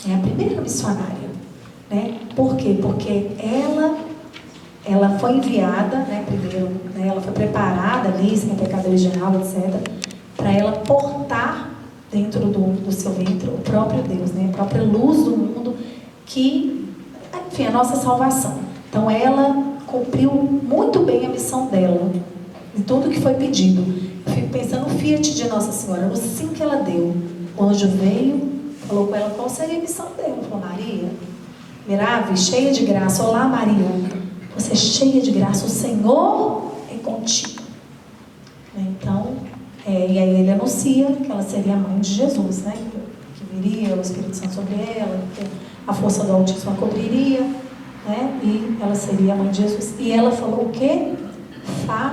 é a primeira missionária. Né? Por quê? Porque ela foi enviada, né, primeiro, né, ela foi preparada ali, sem pecado original, etc., para ela portar dentro do seu ventre o próprio Deus, né, a própria luz do mundo, enfim, a nossa salvação. Então ela cumpriu muito bem a missão dela, em tudo que foi pedido. Eu fico pensando no Fiat de Nossa Senhora, no sim que ela deu. O anjo veio, falou com ela qual seria a missão dela. Falou, Maria, mirave, cheia de graça, olá Maria. Você é cheia de graça, o Senhor é contigo. Então, e aí ele anuncia que ela seria a mãe de Jesus, né? Que viria o Espírito Santo sobre ela, que a força do Altíssimo a cobriria, né? E ela seria a mãe de Jesus. E ela falou o quê?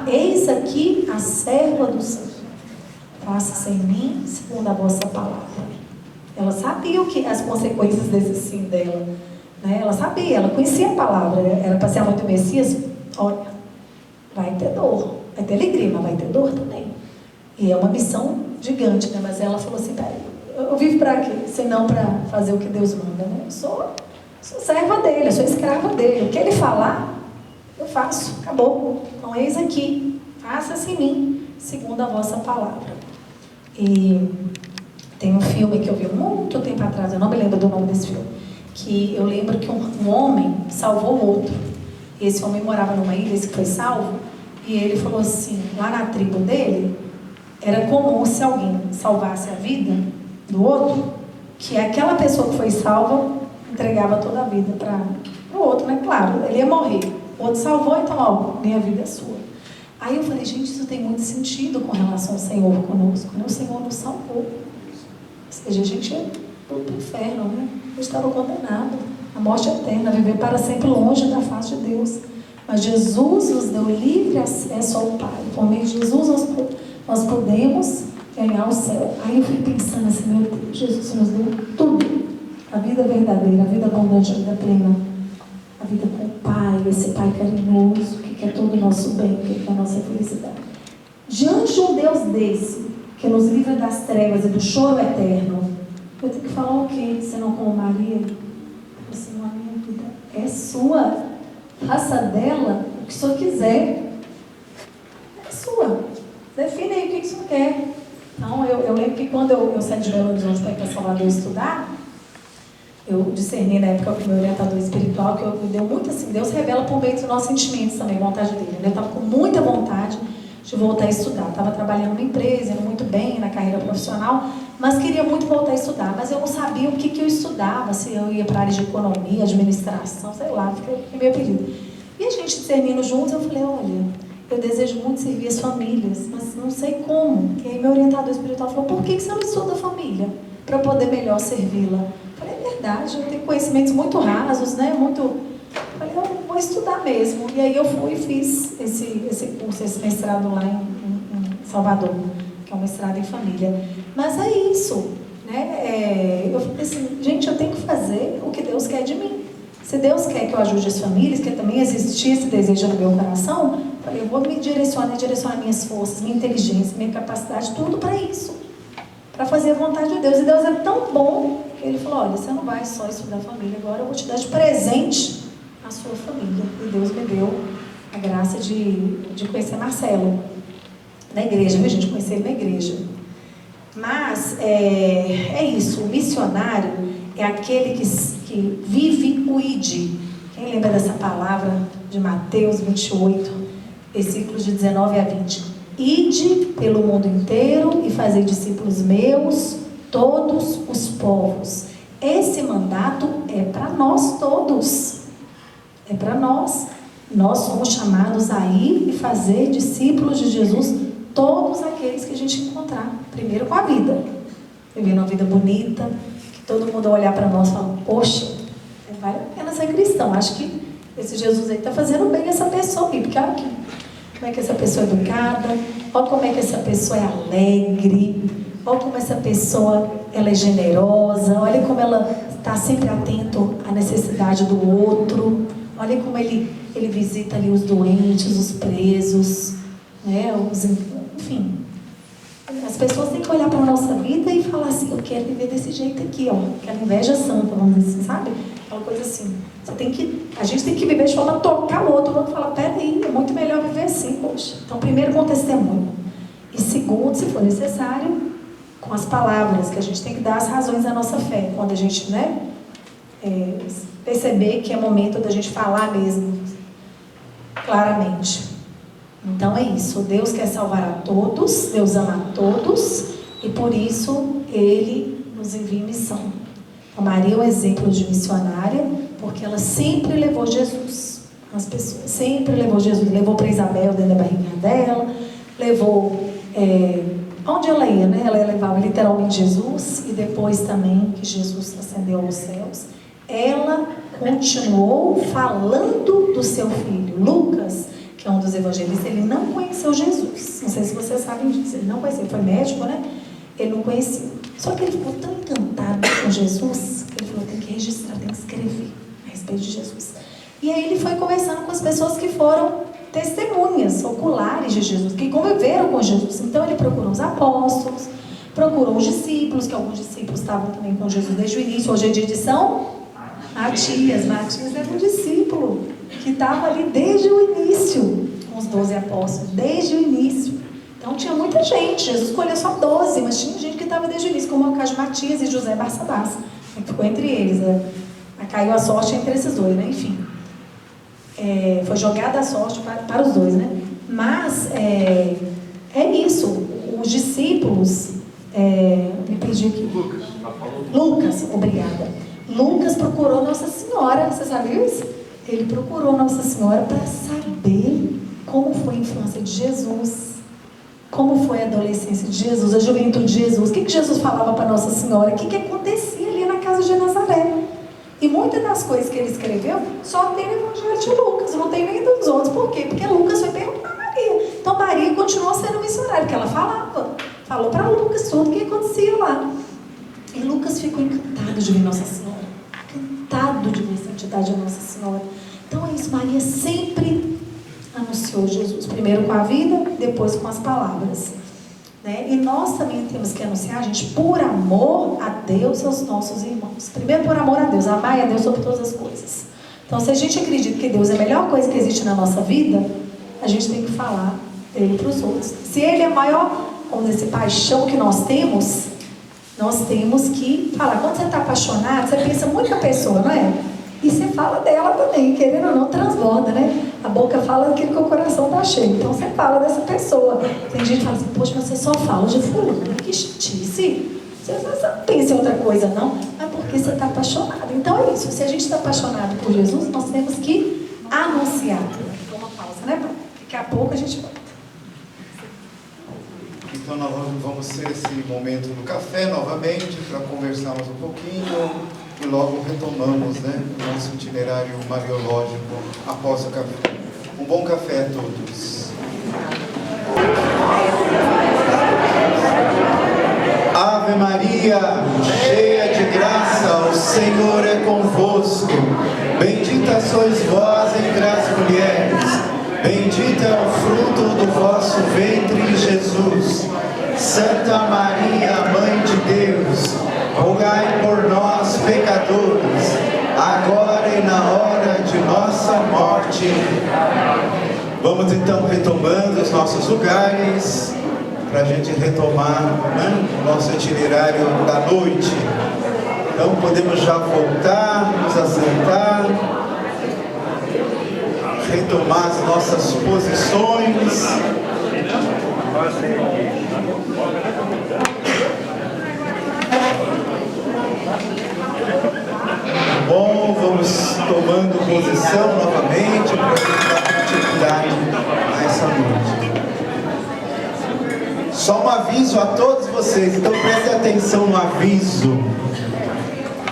Eis aqui a serva do Senhor. Faça-se em mim segundo a vossa palavra. Ela sabia as consequências desse sim dela. Né? Ela sabia, ela conhecia a palavra. Era para ser a mãe do Messias. Olha, vai ter dor, vai ter alegria, mas vai ter dor também. E é uma missão gigante, né? Mas ela falou assim, peraí, eu vivo para quê? Senão para fazer o que Deus manda, né? Eu sou serva dele, eu sou escrava dele. O que ele falar, eu faço, acabou. Então eis aqui, faça-se em mim segundo a vossa palavra. E tem um filme que eu vi muito tempo atrás, eu não me lembro do nome desse filme, que eu lembro que um homem salvou o outro. E esse homem morava numa ilha, esse que foi salvo, e ele falou assim, lá na tribo dele, era comum se alguém salvasse a vida do outro, que aquela pessoa que foi salva entregava toda a vida para o outro, né? Claro, ele ia morrer. O outro salvou, então, minha vida é sua. Aí eu falei, gente, isso tem muito sentido com relação ao Senhor conosco, né? O Senhor nos salvou. Ou seja, a gente ia para o inferno, né? Eu estava condenado à morte eterna, a viver para sempre longe da face de Deus. Mas Jesus nos deu livre acesso ao Pai. Por meio de Jesus nós podemos ganhar o céu. Aí eu fui pensando assim, meu Deus, Jesus nos deu tudo. A vida verdadeira, a vida abundante, a vida plena. A vida com o Pai, esse Pai carinhoso, que quer todo o nosso bem, que quer a nossa felicidade. Diante de um Deus desse, que nos livra das trevas e do choro eterno, eu tenho que falar o quê? Senão como Maria? Senhor, a minha vida é sua. Faça dela o que o Senhor quiser. É sua. Define aí o que o Senhor quer. Então, eu lembro que quando eu saí de Belo Horizonte para ir para Salvador estudar, eu discerni na época com o meu orientador espiritual, que me deu muito assim, Deus revela por meio dos nossos sentimentos também, vontade dele. Eu estava com muita vontade de voltar a estudar. Estava trabalhando numa empresa, indo muito bem na carreira profissional, mas queria muito voltar a estudar. Mas eu não sabia o que eu estudava, se eu ia para a área de economia, administração, sei lá, fiquei meio perdido. E a gente terminando juntos, eu falei, olha, eu desejo muito servir as famílias, mas não sei como. E aí meu orientador espiritual falou, por que você não estuda a família? Para poder melhor servi-la. Eu falei, é verdade, eu tenho conhecimentos muito rasos, né? Eu falei, eu vou estudar mesmo. E aí eu fui e fiz esse curso, esse mestrado lá em Salvador, que é um mestrado em família. Mas é isso, né? Eu falei assim, gente, eu tenho que fazer o que Deus quer de mim. Se Deus quer que eu ajude as famílias, que também existia esse desejo no meu coração, eu falei, eu vou me direcionar minhas forças, minha inteligência, minha capacidade, tudo para isso. Para fazer a vontade de Deus. E Deus é tão bom que Ele falou, olha, você não vai só estudar família, agora eu vou te dar de presente a sua família. E Deus me deu a graça de conhecer Marcelo na igreja, viu, gente? Conhecer ele na igreja. Mas é isso, o missionário é aquele que vive o ID. Quem lembra dessa palavra de Mateus 28, versículos de 19 a 20? Ide pelo mundo inteiro e fazei discípulos meus, todos os povos. Esse mandato é para nós todos. É para nós. Nós somos chamados a ir e fazer discípulos de Jesus, todos aqueles que a gente encontrar. Primeiro com a vida. Vivendo uma vida bonita, que todo mundo olhar para nós e falar, poxa, vale a pena ser cristão. Acho que esse Jesus aí está fazendo bem essa pessoa aqui, porque olha aqui, como é que essa pessoa é educada, olha como é que essa pessoa é alegre, olha como essa pessoa ela é generosa, olha como ela está sempre atento à necessidade do outro, olha como ele visita ali os doentes, os presos, né, enfim. As pessoas têm que olhar para a nossa vida e falar assim, eu quero viver desse jeito aqui, ó, aquela inveja santa, vamos dizer assim, sabe? Aquela coisa assim. A gente tem que viver de forma a tocar o outro fala, peraí, é muito melhor viver assim, poxa. Então, primeiro com testemunho. E segundo, se for necessário, com as palavras, que a gente tem que dar as razões da nossa fé. Quando a gente, perceber que é momento da gente falar mesmo, claramente. Então é isso, Deus quer salvar a todos, Deus ama a todos, e por isso Ele nos envia em missão. Então, Maria é um exemplo de missionária, porque ela sempre levou Jesus às pessoas, sempre levou Jesus, levou para Isabel dentro da barriguinha dela, levou, onde ela ia, né? Ela levava literalmente Jesus, e depois também que Jesus ascendeu aos céus, ela continuou falando do seu filho. Lucas, que é um dos evangelistas, ele não conheceu Jesus. Não sei se vocês sabem disso. Ele não conheceu. Ele foi médico, né? Ele não conhecia. Só que ele ficou tão encantado com Jesus que ele falou, tem que registrar, tem que escrever a respeito de Jesus. E aí ele foi conversando com as pessoas que foram testemunhas oculares de Jesus, que conviveram com Jesus. Então ele procurou os apóstolos, procurou os discípulos, que alguns discípulos estavam também com Jesus desde o início. Hoje é dia de São Matias. Matias era um discípulo que estava ali desde o início, com os 12 apóstolos, desde o início. Então tinha muita gente, Jesus escolheu só 12, mas tinha gente que estava desde o início, como é o caso de Matias e José Barsabás, que ficou entre eles. Caiu a sorte entre esses dois, né? Enfim. Foi jogada a sorte para os dois, né? Mas é isso, os discípulos, me perdi aqui. Lucas, obrigada. Lucas procurou Nossa Senhora, você sabia isso? Ele procurou Nossa Senhora para saber como foi a infância de Jesus, como foi a adolescência de Jesus, a juventude de Jesus, o que Jesus falava para Nossa Senhora, o que acontecia ali na casa de Nazaré. E muitas das coisas que ele escreveu só tem no Evangelho de Lucas, não tem nem dos outros. Por quê? Porque Lucas foi perguntar a Maria. Então Maria continuou sendo missionária, porque ela falou para Lucas tudo o que acontecia lá. E Lucas ficou encantado de ver Nossa Senhora, encantado de ver a santidade de Nossa Senhora. Então é isso, Maria sempre anunciou Jesus, primeiro com a vida, depois com as palavras, né? E nós também temos que anunciar, gente, por amor a Deus e aos nossos irmãos. Primeiro por amor a Deus, amar a Deus sobre todas as coisas. Então se a gente acredita que Deus é a melhor coisa que existe na nossa vida, a gente tem que falar dele para os outros. Se Ele é a maior, vamos dizer, paixão que nós temos que falar. Quando você está apaixonado, você pensa muito na pessoa, não é? E você fala dela também, querendo ou não, transborda, né? A boca fala daquilo que o coração está cheio. Então você fala dessa pessoa. Tem gente que fala assim, poxa, mas você só fala de fulano, que chatice. Você não pensa em outra coisa, não. Mas porque você está apaixonado. Então é isso. Se a gente está apaixonado por Jesus, nós temos que anunciar. Vou uma pausa, né, pai? Daqui a pouco a gente volta. Então nós vamos ter esse momento do café novamente para conversarmos um pouquinho e logo retomamos, né, o nosso itinerário mariológico após o café. Um bom café a todos. Ave Maria, cheia de graça, o Senhor é convosco. Bendita sois vós entre as mulheres. Bendito é o fruto do vosso ventre, Jesus. Santa Maria, Mãe de Deus, rogai por nós, pecadores, agora e na hora de nossa morte. Vamos então retomando os nossos lugares, para a gente retomar, né, o nosso itinerário da noite. Então podemos já voltar, nos assentar, retomar as nossas posições. Bom, vamos tomando posição novamente para dar continuidade a essa noite. Só um aviso a todos vocês, então prestem atenção no aviso.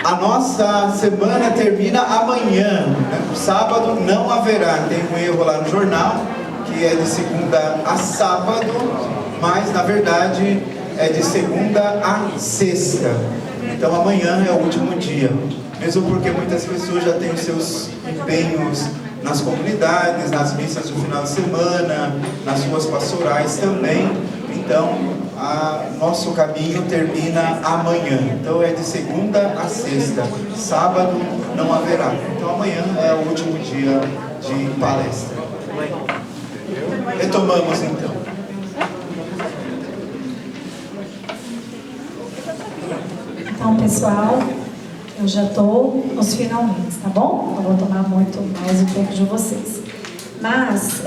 A nossa semana termina amanhã, né? Sábado não haverá, tem um erro lá no jornal, que é de segunda a sábado, mas na verdade é de segunda a sexta. Então amanhã é o último dia, mesmo porque muitas pessoas já têm os seus empenhos nas comunidades, nas missas do final de semana, nas suas pastorais também. Então, nosso caminho termina amanhã. Então é de segunda a sexta. Sábado não haverá. Então amanhã é o último dia de palestra. Retomamos então. Então, pessoal, eu já estou nos finalmente, tá bom? Não vou tomar muito mais o tempo de vocês. Mas,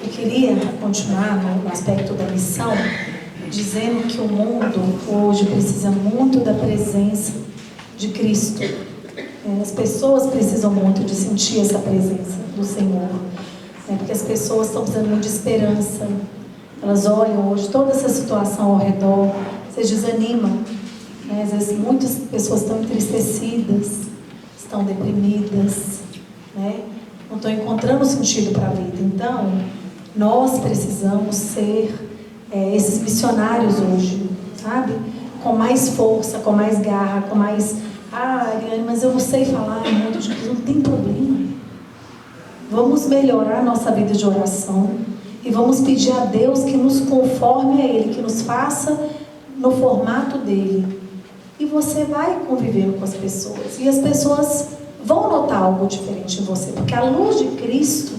eu queria continuar no aspecto da missão, dizendo que o mundo hoje precisa muito da presença de Cristo. As pessoas precisam muito de sentir essa presença do Senhor, porque as pessoas estão precisando muito de esperança. Elas olham hoje toda essa situação ao redor, se desanimam. Às vezes muitas pessoas estão entristecidas, estão deprimidas, não estão encontrando sentido para a vida. Então, nós precisamos ser esses missionários hoje, sabe? Com mais força, com mais garra, com mais... Ariane, mas eu não sei falar muito de Deus. Não tem problema. Vamos melhorar nossa vida de oração e vamos pedir a Deus que nos conforme a Ele, que nos faça no formato dEle. E você vai convivendo com as pessoas. E as pessoas vão notar algo diferente em você, porque a luz de Cristo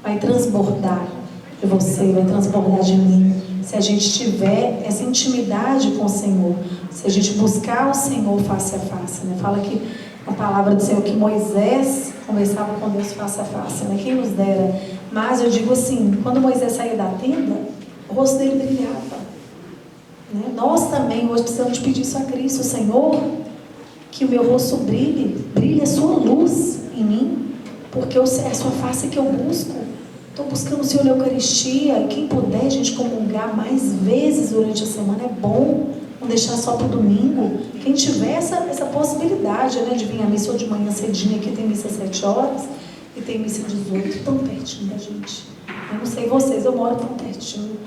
vai transbordar de você, vai transbordar de mim, se a gente tiver essa intimidade com o Senhor, se a gente buscar o Senhor face a face, Fala que a palavra do Senhor que Moisés conversava com Deus face a face, Quem nos dera. Mas eu digo assim, quando Moisés saía da tenda, o rosto dele brilhava, Nós também hoje precisamos pedir isso a Cristo: Senhor, que o meu rosto brilhe a sua luz em mim, porque é a sua face que eu busco. Estou buscando o Senhor na Eucaristia. Quem puder, a gente comungar mais vezes durante a semana é bom. Não deixar só para o domingo. Quem tiver essa possibilidade, de vir à missa ou de manhã cedinho, aqui tem missa às 7 horas e tem missa às 18, tão pertinho da gente. Eu não sei vocês, eu moro tão pertinho.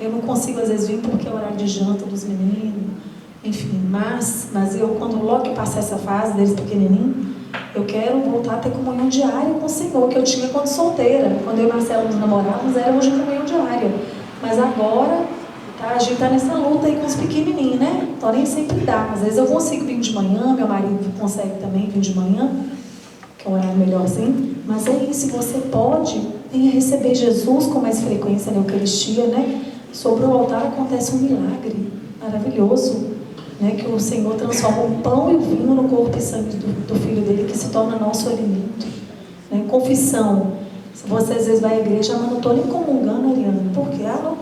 Eu não consigo às vezes vir porque é o horário de janta dos meninos. Enfim, mas eu, quando logo que passar essa fase deles pequenininhos, eu quero voltar a ter comunhão diária com o Senhor, que eu tinha quando solteira. Quando eu e Marcelo nos namorávamos, éramos de comunhão diária. Mas agora, a gente está nessa luta aí com os pequenininhos, Então nem sempre dá. Às vezes eu consigo vir de manhã, meu marido consegue também vir de manhã, que é um horário melhorzinho. Mas é isso, se você pode, venha receber Jesus com mais frequência na Eucaristia, Sobre o altar acontece um milagre maravilhoso. né, que o Senhor transforma o pão e o vinho no corpo e sangue do Filho dele, que se torna nosso alimento. Né? Confissão. Se você às vezes vai à igreja, mas não estou nem comungando, Ariana. Por quê? Não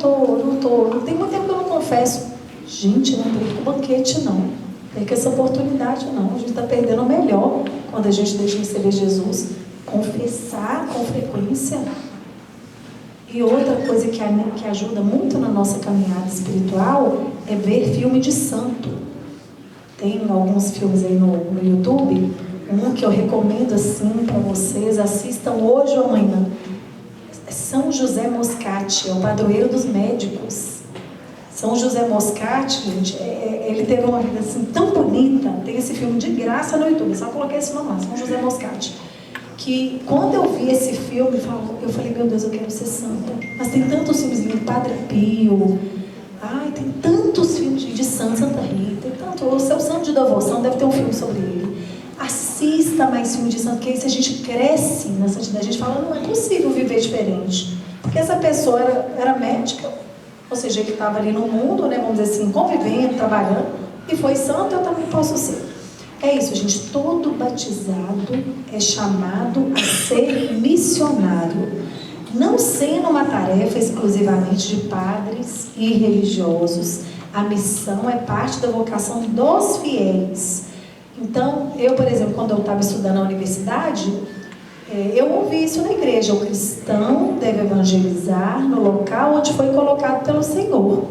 tem muito tempo que eu não confesso. Gente, não tem com banquete, não. Tem que essa oportunidade, não. A gente está perdendo o melhor quando a gente deixa de receber Jesus. Confessar com frequência. E outra coisa que ajuda muito na nossa caminhada espiritual é ver filme de santo. Tem alguns filmes aí no YouTube. Um que eu recomendo assim para vocês, assistam hoje ou amanhã. São José Moscati, é o padroeiro dos médicos. São José Moscati, gente, ele teve uma vida assim tão bonita. Tem esse filme de graça no YouTube, só coloquei esse nome lá, São José Moscati. Que quando eu vi esse filme, eu falei, meu Deus, eu quero ser santa. Mas tem tantos filmes de Padre Pio, tem tantos filmes de Santa Rita, tem tanto. O seu santo de devoção deve ter um filme sobre ele. Assista mais filmes de santo, porque aí se a gente cresce na santidade, a gente fala, não é possível viver diferente. Porque essa pessoa era médica, ou seja, ele estava ali no mundo, né, vamos dizer assim, convivendo, trabalhando, e foi santo, eu também posso ser. É isso, gente, todo batizado é chamado a ser missionário. Não sendo uma tarefa exclusivamente de padres e religiosos, a missão é parte da vocação dos fiéis. Então, eu, por exemplo, quando eu estava estudando na universidade, eu ouvi isso na igreja. O cristão deve evangelizar no local onde foi colocado pelo Senhor.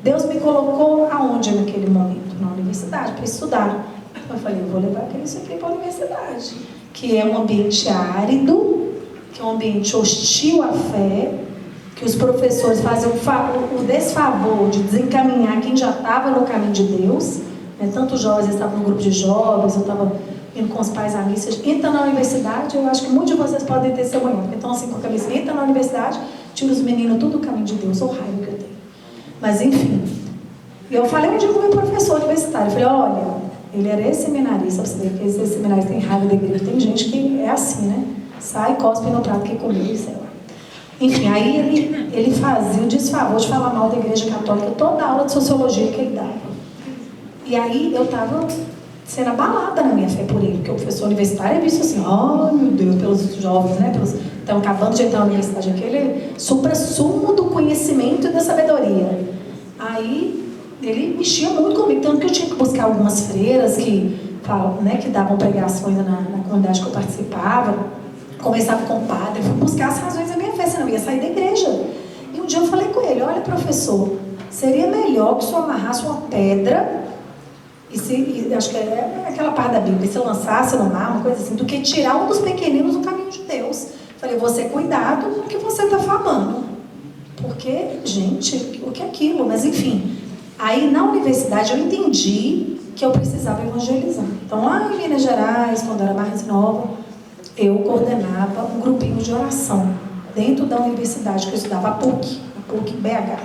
Deus me colocou aonde naquele momento? Na universidade, para estudar. Então, eu falei, eu vou levar isso aqui para a universidade, que é um ambiente árido, que é um ambiente hostil à fé, que os professores fazem o desfavor de desencaminhar quem já estava no caminho de Deus. Tantos jovens, eu estava no grupo de jovens, eu estava indo com os pais à missa. Entra na universidade, eu acho que muitos de vocês podem ter esse manhã, porque estão assim com a cabeça, entra na universidade, tira os meninos tudo do caminho de Deus, o raio que eu tenho. Mas enfim, eu falei um dia com o meu professor universitário, eu falei, olha, ele era ex-seminarista, você vê que esse seminarista tem raiva da igreja, tem gente que é assim, né? Sai, cospe no prato que comeu, sei lá. Enfim, aí ele fazia o desfavor de falar mal da igreja católica, toda a aula de sociologia que ele dava. E aí eu estava sendo abalada na minha fé por ele, porque o professor universitário é visto assim, meu Deus, pelos jovens, né? Estão acabando de entrar na universidade, aquele supra-sumo do conhecimento e da sabedoria. Aí ele mexia muito comigo, tanto que eu tinha que buscar algumas freiras que davam pregações na comunidade que eu participava, conversava com o padre, fui buscar as razões da minha fé, senão eu ia sair da igreja. E um dia eu falei com ele, olha professor, seria melhor que o senhor amarrasse uma pedra, acho que é aquela parte da Bíblia, se lançasse no mar, uma coisa assim, do que tirar um dos pequeninos do caminho de Deus. Falei, você cuidado com o que você está falando. Porque, gente, o que é aquilo? Mas enfim, aí na universidade eu entendi que eu precisava evangelizar. Então lá em Minas Gerais, quando eu era mais nova, eu coordenava um grupinho de oração dentro da universidade que eu estudava, a PUC BH.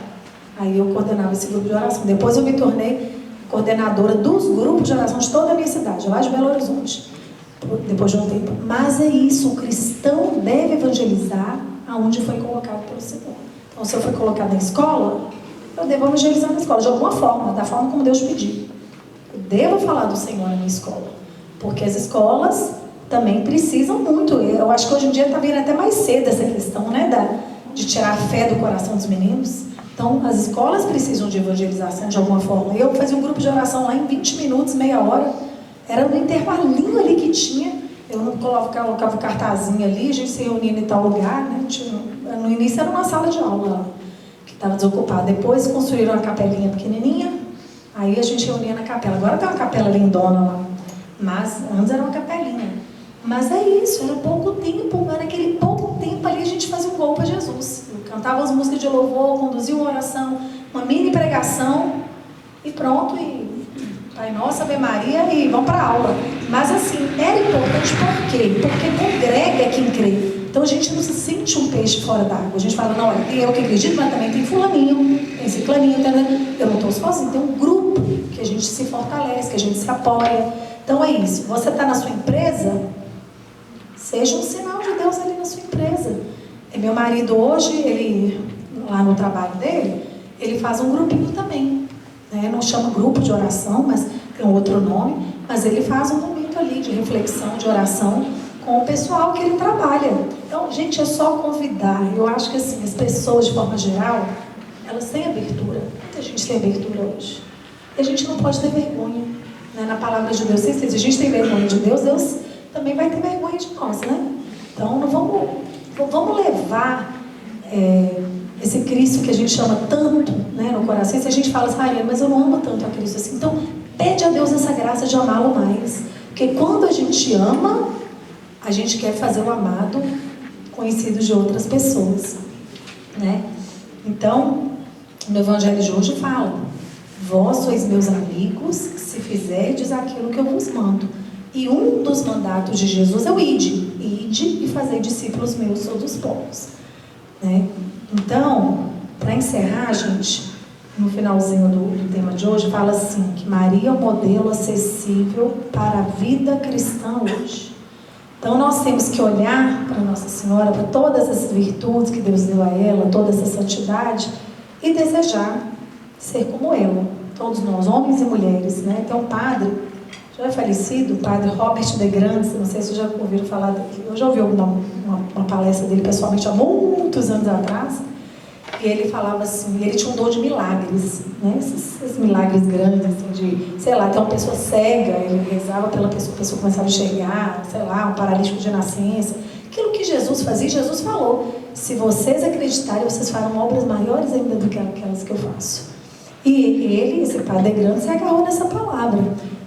Aí eu coordenava esse grupo de oração. Depois eu me tornei coordenadora dos grupos de oração de toda a minha cidade, lá de Belo Horizonte, depois de um tempo. Mas é isso, o cristão deve evangelizar aonde foi colocado pelo Senhor. Então, se eu fui colocado na escola, eu devo evangelizar na escola, de alguma forma, da forma como Deus pediu. Eu devo falar do Senhor na minha escola, porque as escolas também precisam muito. Eu acho que hoje em dia está vindo até mais cedo essa questão, né, de tirar a fé do coração dos meninos. Então, as escolas precisam de evangelização de alguma forma. Eu fazia um grupo de oração lá em 20 minutos, meia hora. Era no intervalinho ali que tinha. Eu não colocava o cartazinho ali, a gente se reunia em tal lugar, né? No início era uma sala de aula lá, que estava desocupada. Depois construíram uma capelinha pequenininha, aí a gente reunia na capela. Agora tem uma capela lindona lá, mas antes era uma capelinha. Mas é isso, era pouco tempo, naquele pouco tempo ali a gente fazia um gol para Jesus. Eu cantava as músicas de louvor, conduzia uma oração, uma mini pregação e pronto, e Pai Nosso, Ave Maria e vamos para a aula. Mas assim, era importante por quê? Porque congrega quem crê. Então a gente não se sente um peixe fora d'água. A gente fala, não, olha, tem eu que acredito, mas também tem fulaninho, tem ciclaninho, eu não estou sozinho, tem um grupo que a gente se fortalece, que a gente se apoia. Então é isso, você está na sua empresa, seja um sinal de Deus ali na sua empresa. E meu marido hoje, ele, lá no trabalho dele, ele faz um grupinho também. né? Não chama grupo de oração, mas tem outro nome, mas ele faz um momento ali de reflexão, de oração com o pessoal que ele trabalha. Então, gente, é só convidar. Eu acho que assim, as pessoas, de forma geral, elas têm abertura. Muita gente tem abertura hoje. E a gente não pode ter vergonha, né? Na palavra de Deus, se a gente tem vergonha de Deus, Deus também vai ter vergonha de nós, né? Então, não vamos levar esse Cristo que a gente chama tanto, né, no coração. Se a gente fala assim, mas eu não amo tanto a Cristo assim. Então, pede a Deus essa graça de amá-lo mais. Porque quando a gente ama, a gente quer fazer o amado conhecido de outras pessoas, né? Então, no Evangelho de hoje fala: vós sois meus amigos, se fizerdes aquilo que eu vos mando. E um dos mandatos de Jesus é o ide e fazer discípulos meus todos os povos, né? Então, para encerrar, gente, no finalzinho do tema de hoje, fala assim, que Maria é um modelo acessível para a vida cristã hoje. Então, nós temos que olhar para Nossa Senhora, para todas essas virtudes que Deus deu a ela, toda essa santidade, e desejar ser como ela. Todos nós, homens e mulheres, né? Tem um padre, já é falecido, o padre Robert de Grandes, não sei se vocês já ouviram falar dele. Eu já ouvi uma palestra dele pessoalmente há muitos anos atrás, e ele falava assim, ele tinha um dom de milagres, né? Esses milagres grandes, assim, de, sei lá, ter uma pessoa cega, ele rezava pela pessoa, a pessoa começava a enxergar, sei lá, um paralítico de nascença. Aquilo que Jesus fazia, Jesus falou: se vocês acreditarem, vocês farão obras maiores ainda do que aquelas que eu faço. E ele, esse padre grande, se agarrou nessa palavra.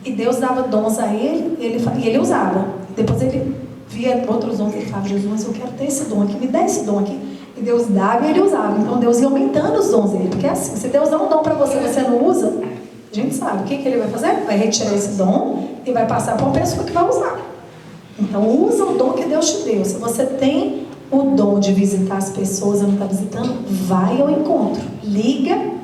E Deus dava dons a ele, e ele usava. Depois ele via outros dons, ele falava: Jesus, mas eu quero ter esse dom aqui, me dá esse dom aqui. E Deus dava e ele usava. Então Deus ia aumentando os dons dele. Porque assim, se Deus dá um dom para você e você não usa, a gente sabe o que ele vai fazer? Vai retirar esse dom e vai passar para uma pessoa que vai usar. Então usa o dom que Deus te deu. Se você tem o dom de visitar as pessoas e não está visitando, vai ao encontro. Liga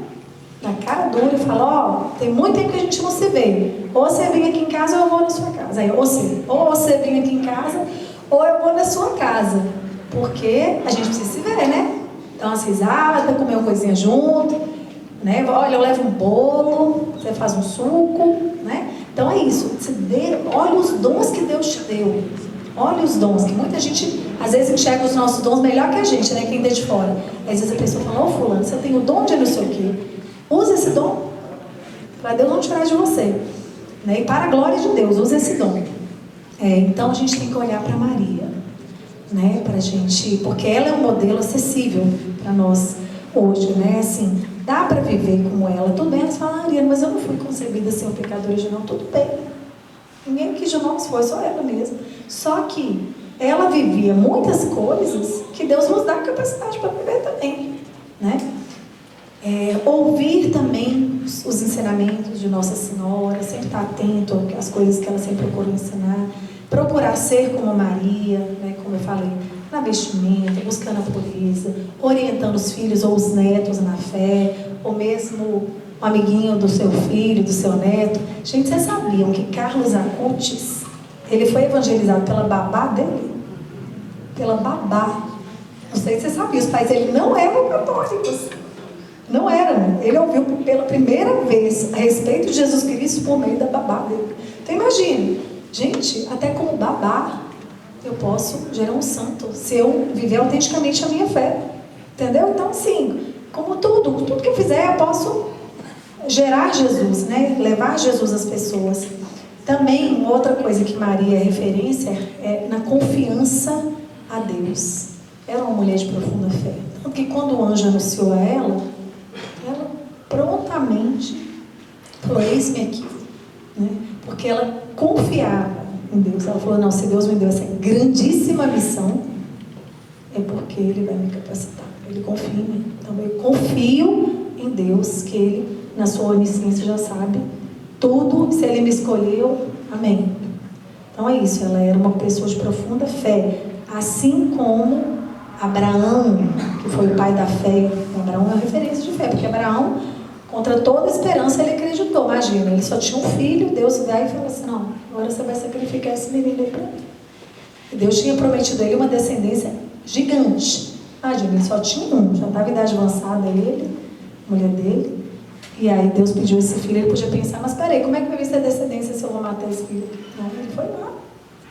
na cara dura e fala: tem muito tempo que a gente não se vê. Ou você vem aqui em casa ou eu vou na sua casa. Aí, ou você vem aqui em casa ou eu vou na sua casa. Porque a gente precisa se ver, né? Então, as risadas, comer uma coisinha junto, né? Olha, eu levo um bolo, você faz um suco, né? Então é isso. Olha os dons que Deus te deu. Olha os dons, que muita gente às vezes enxerga os nossos dons melhor que a gente, né? Quem vê de fora. Às vezes a pessoa fala: fulano, você tem o dom de não sei o quê. Usa esse dom para Deus não tirar de você, né? E para a glória de Deus, usa esse dom. Então a gente tem que olhar para Maria, né? Pra gente, porque ela é um modelo acessível para nós hoje, né? Assim, dá para viver como ela. Tudo bem, elas falam: Ariana, mas eu não fui concebida sem o pecado original. Tudo bem, ninguém quis de nós, foi só ela mesma. Só que ela vivia muitas coisas que Deus nos dá capacidade para viver também, né? Ouvir também os ensinamentos de Nossa Senhora, sempre estar atento às coisas que ela sempre procurou ensinar, procurar ser como Maria, né, como eu falei, na vestimenta, buscando a pureza, orientando os filhos ou os netos na fé, ou mesmo um amiguinho do seu filho, do seu neto. Gente, vocês sabiam que Carlos Acutis, ele foi evangelizado pela babá dele? Pela babá. Não sei se vocês sabiam, os pais dele não eram católicos. Não eram. Ele ouviu pela primeira vez a respeito de Jesus Cristo por meio da babá dele. Então imagine, gente, até como babá eu posso gerar um santo se eu viver autenticamente a minha fé. Entendeu? Então assim, como tudo que eu fizer eu posso gerar Jesus, né? Levar Jesus às pessoas. Também uma outra coisa que Maria é referência é na confiança a Deus. Ela é uma mulher de profunda fé. Tanto que quando o anjo anunciou a ela prontamente falou: eis-me aqui, né? Porque ela confiava em Deus. Ela falou: não, se Deus me deu essa grandíssima missão, é porque Ele vai me capacitar. Ele confia em mim. Então eu confio em Deus, que Ele, na sua onisciência, já sabe tudo. Se Ele me escolheu, amém. Então é isso, ela era uma pessoa de profunda fé, assim como Abraão, que foi o pai da fé. Abraão é uma referência de fé, porque Abraão, contra toda esperança, ele acreditou. Imagina, ele só tinha um filho, Deus veio e falou assim: não, agora você vai sacrificar esse menino aí para mim. E Deus tinha prometido a ele uma descendência gigante. Imagina, ele só tinha um, já estava em idade avançada ele, a mulher dele. E aí Deus pediu esse filho, ele podia pensar, mas peraí, como é que vai ser descendência se eu vou matar esse filho? Não, ele foi lá.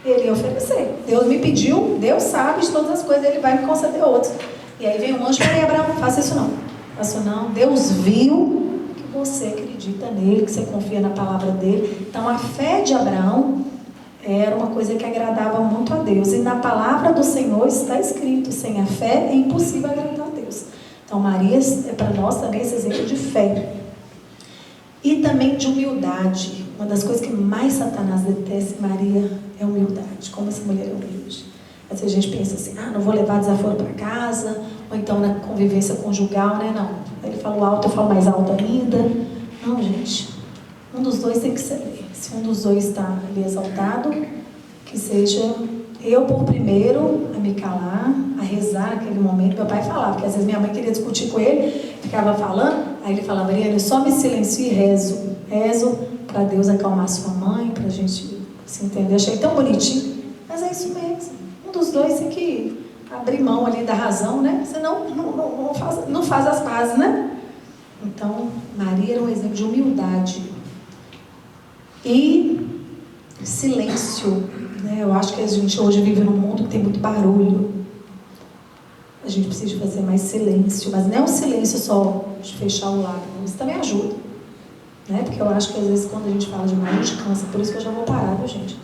Ele ia oferecer. Deus me pediu, Deus sabe de todas as coisas, ele vai me conceder outros. E aí vem um anjo e fala, Abraão, não faça isso não. Faça isso não. Deus viu que você acredita nele, que você confia na palavra dele. Então a fé de Abraão era uma coisa que agradava muito a Deus. E na palavra do Senhor está escrito, sem a fé é impossível agradar a Deus. Então Maria é para nós também esse exemplo de fé. E também de humildade. Uma das coisas que mais Satanás detesta em Maria é humildade. Como essa mulher é humilde. Às vezes a gente pensa assim, não vou levar desaforo para casa, ou então na convivência conjugal, né? Não. Ele falou alto, eu falo mais alto ainda. Não, gente. Um dos dois tem que ceder. Se um dos dois está ali exaltado, que seja eu por primeiro a me calar, a rezar naquele momento. Meu pai falava, porque às vezes minha mãe queria discutir com ele, ficava falando, aí ele falava, Mariana, eu só me silencio e rezo. Rezo para Deus acalmar sua mãe, para a gente se entender. Achei tão bonitinho, mas é isso mesmo. Um dos dois tem que abrir mão ali da razão, né? Senão não faz as pazes, né? Então, Maria era um exemplo de humildade. E silêncio, né? Eu acho que a gente hoje vive num mundo que tem muito barulho. A gente precisa fazer mais silêncio, mas não é um silêncio só de fechar o lábio, isso também ajuda, né? Porque eu acho que às vezes quando a gente fala demais a gente cansa, por isso que eu já vou parar, viu, gente?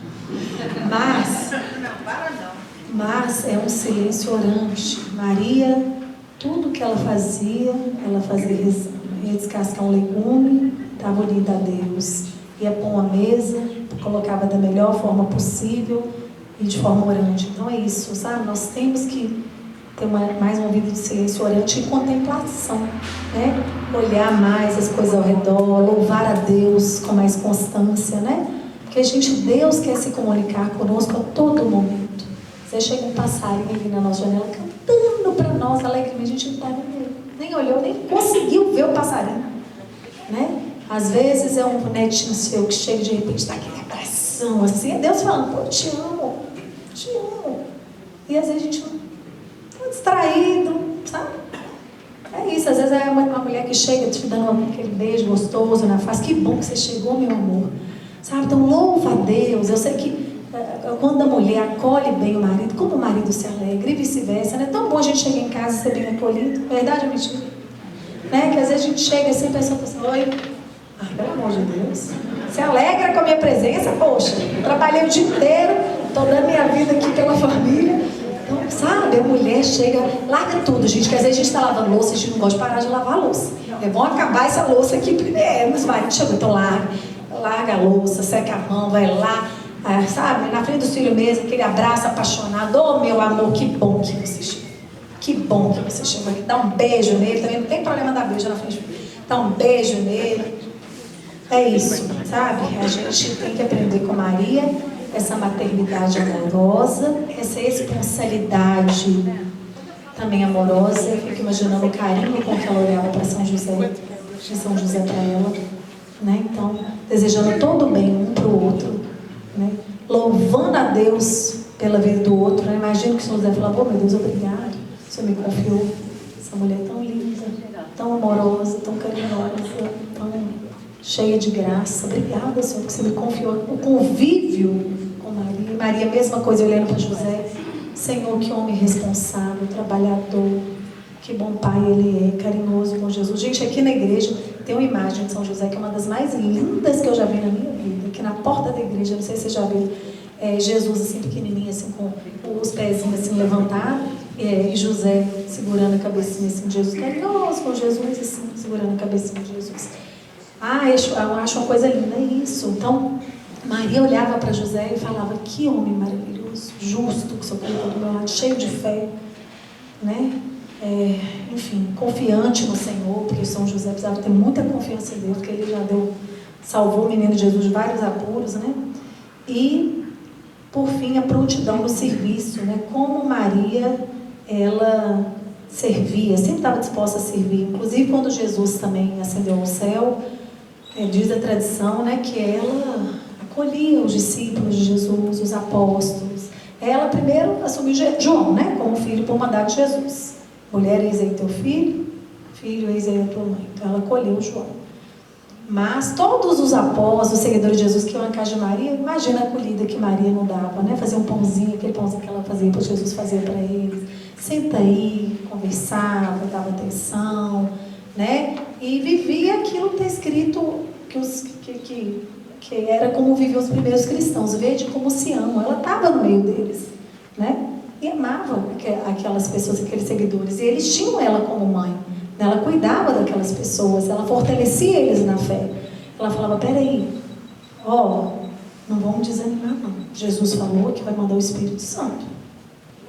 Mas é um silêncio orante. Maria, tudo que ela fazia rezando. Ia descascar um legume, estava unida a Deus. Ia pôr uma mesa, colocava da melhor forma possível e de forma orante. Então é isso, sabe? Nós temos que ter mais uma vida de silêncio orante e contemplação, né? Olhar mais as coisas ao redor, louvar a Deus com mais constância, né? Porque Deus quer se comunicar conosco a todo momento. Você chega um passarinho ali na nossa janela cantando para nós alegremente, a gente não está nem olhou, nem conseguiu ver o passarinho, né? Às vezes é um netinho seu que chega de repente, dá aquele abração assim, é Deus falando, pô, eu te amo. E às vezes a gente está distraído, sabe? É isso, às vezes é uma mulher que chega te dando aquele beijo gostoso na face, que bom que você chegou, meu amor. Sabe? Então louva a Deus. Eu sei que quando a mulher acolhe bem o marido, como o marido se alegra e vice-versa, né? É tão bom a gente chegar em casa e ser bem acolhido, verdade ou mentira? Né? Que às vezes a gente chega assim, a pessoa fala assim, oi, pelo amor de Deus, se alegra com a minha presença, poxa, eu trabalhei o dia inteiro, estou dando minha vida aqui pela família. Então, sabe, a mulher chega, larga tudo, gente, que às vezes a gente está lavando louça, a gente não gosta de parar de lavar a louça. Vamos acabar essa louça aqui primeiro, mas vai, chegou, então larga a louça, seca a mão, vai lá, sabe, na frente do filho mesmo, aquele abraço apaixonado, ô meu amor, que bom que você chegou. Que bom que você chegou aqui, dá um beijo nele, também não tem problema dar beijo na frente, dá um beijo nele. É isso, sabe? A gente tem que aprender com Maria essa maternidade amorosa, essa esponsalidade também amorosa. Eu fico imaginando o carinho com que ela olhava para São José, de São José para ela, né? Então, desejando todo o bem um para o outro, né? Louvando a Deus pela vida do outro, né? Imagino que São José falava, meu Deus, obrigado, o Senhor me confiou essa mulher tão linda, tão amorosa, tão carinhosa, tão cheia de graça. Obrigada, Senhor, que você me confiou o convívio com Maria. E Maria, mesma coisa, olhando para José. Senhor, que homem responsável, trabalhador, que bom pai ele é, carinhoso com Jesus. Gente, aqui na igreja tem uma imagem de São José que é uma das mais lindas que eu já vi na minha vida. Aqui na porta da igreja, não sei se você já viu, Jesus assim pequenininho, assim, com os pezinhos assim levantados, e José segurando a cabecinha assim de Jesus, carinhoso com Jesus, assim, segurando a cabecinha de Jesus. Eu acho uma coisa linda, é isso. Então, Maria olhava para José e falava, que homem maravilhoso, justo, que o Senhor colocou do meu lado, cheio de fé, né? Enfim, confiante no Senhor, porque São José precisava ter muita confiança em Deus, porque ele já salvou o menino Jesus de vários apuros, né? E, por fim, a prontidão no serviço, né? Como Maria, ela servia, sempre estava disposta a servir. Inclusive, quando Jesus também ascendeu ao céu, diz a tradição, né, que ela acolhia os discípulos de Jesus, os apóstolos. Ela primeiro assumiu João, né, como filho por mandado de Jesus. Mulher, eis aí teu filho, filho, eis aí a tua mãe. Então ela acolheu João. Mas todos os apóstolos, os seguidores de Jesus que iam na casa de Maria, imagina a acolhida que Maria não dava, né? Fazer um pãozinho, aquele pãozinho que ela fazia para Jesus fazer para eles. Senta aí, conversava, dava atenção, né? E vivia aquilo que está escrito, que era como viviam os primeiros cristãos. Vede como se amam. Ela estava no meio deles, né? E amava aquelas pessoas, aqueles seguidores. E eles tinham ela como mãe. Ela cuidava daquelas pessoas, ela fortalecia eles na fé. Ela falava, peraí, não vamos desanimar não. Jesus falou que vai mandar o Espírito Santo.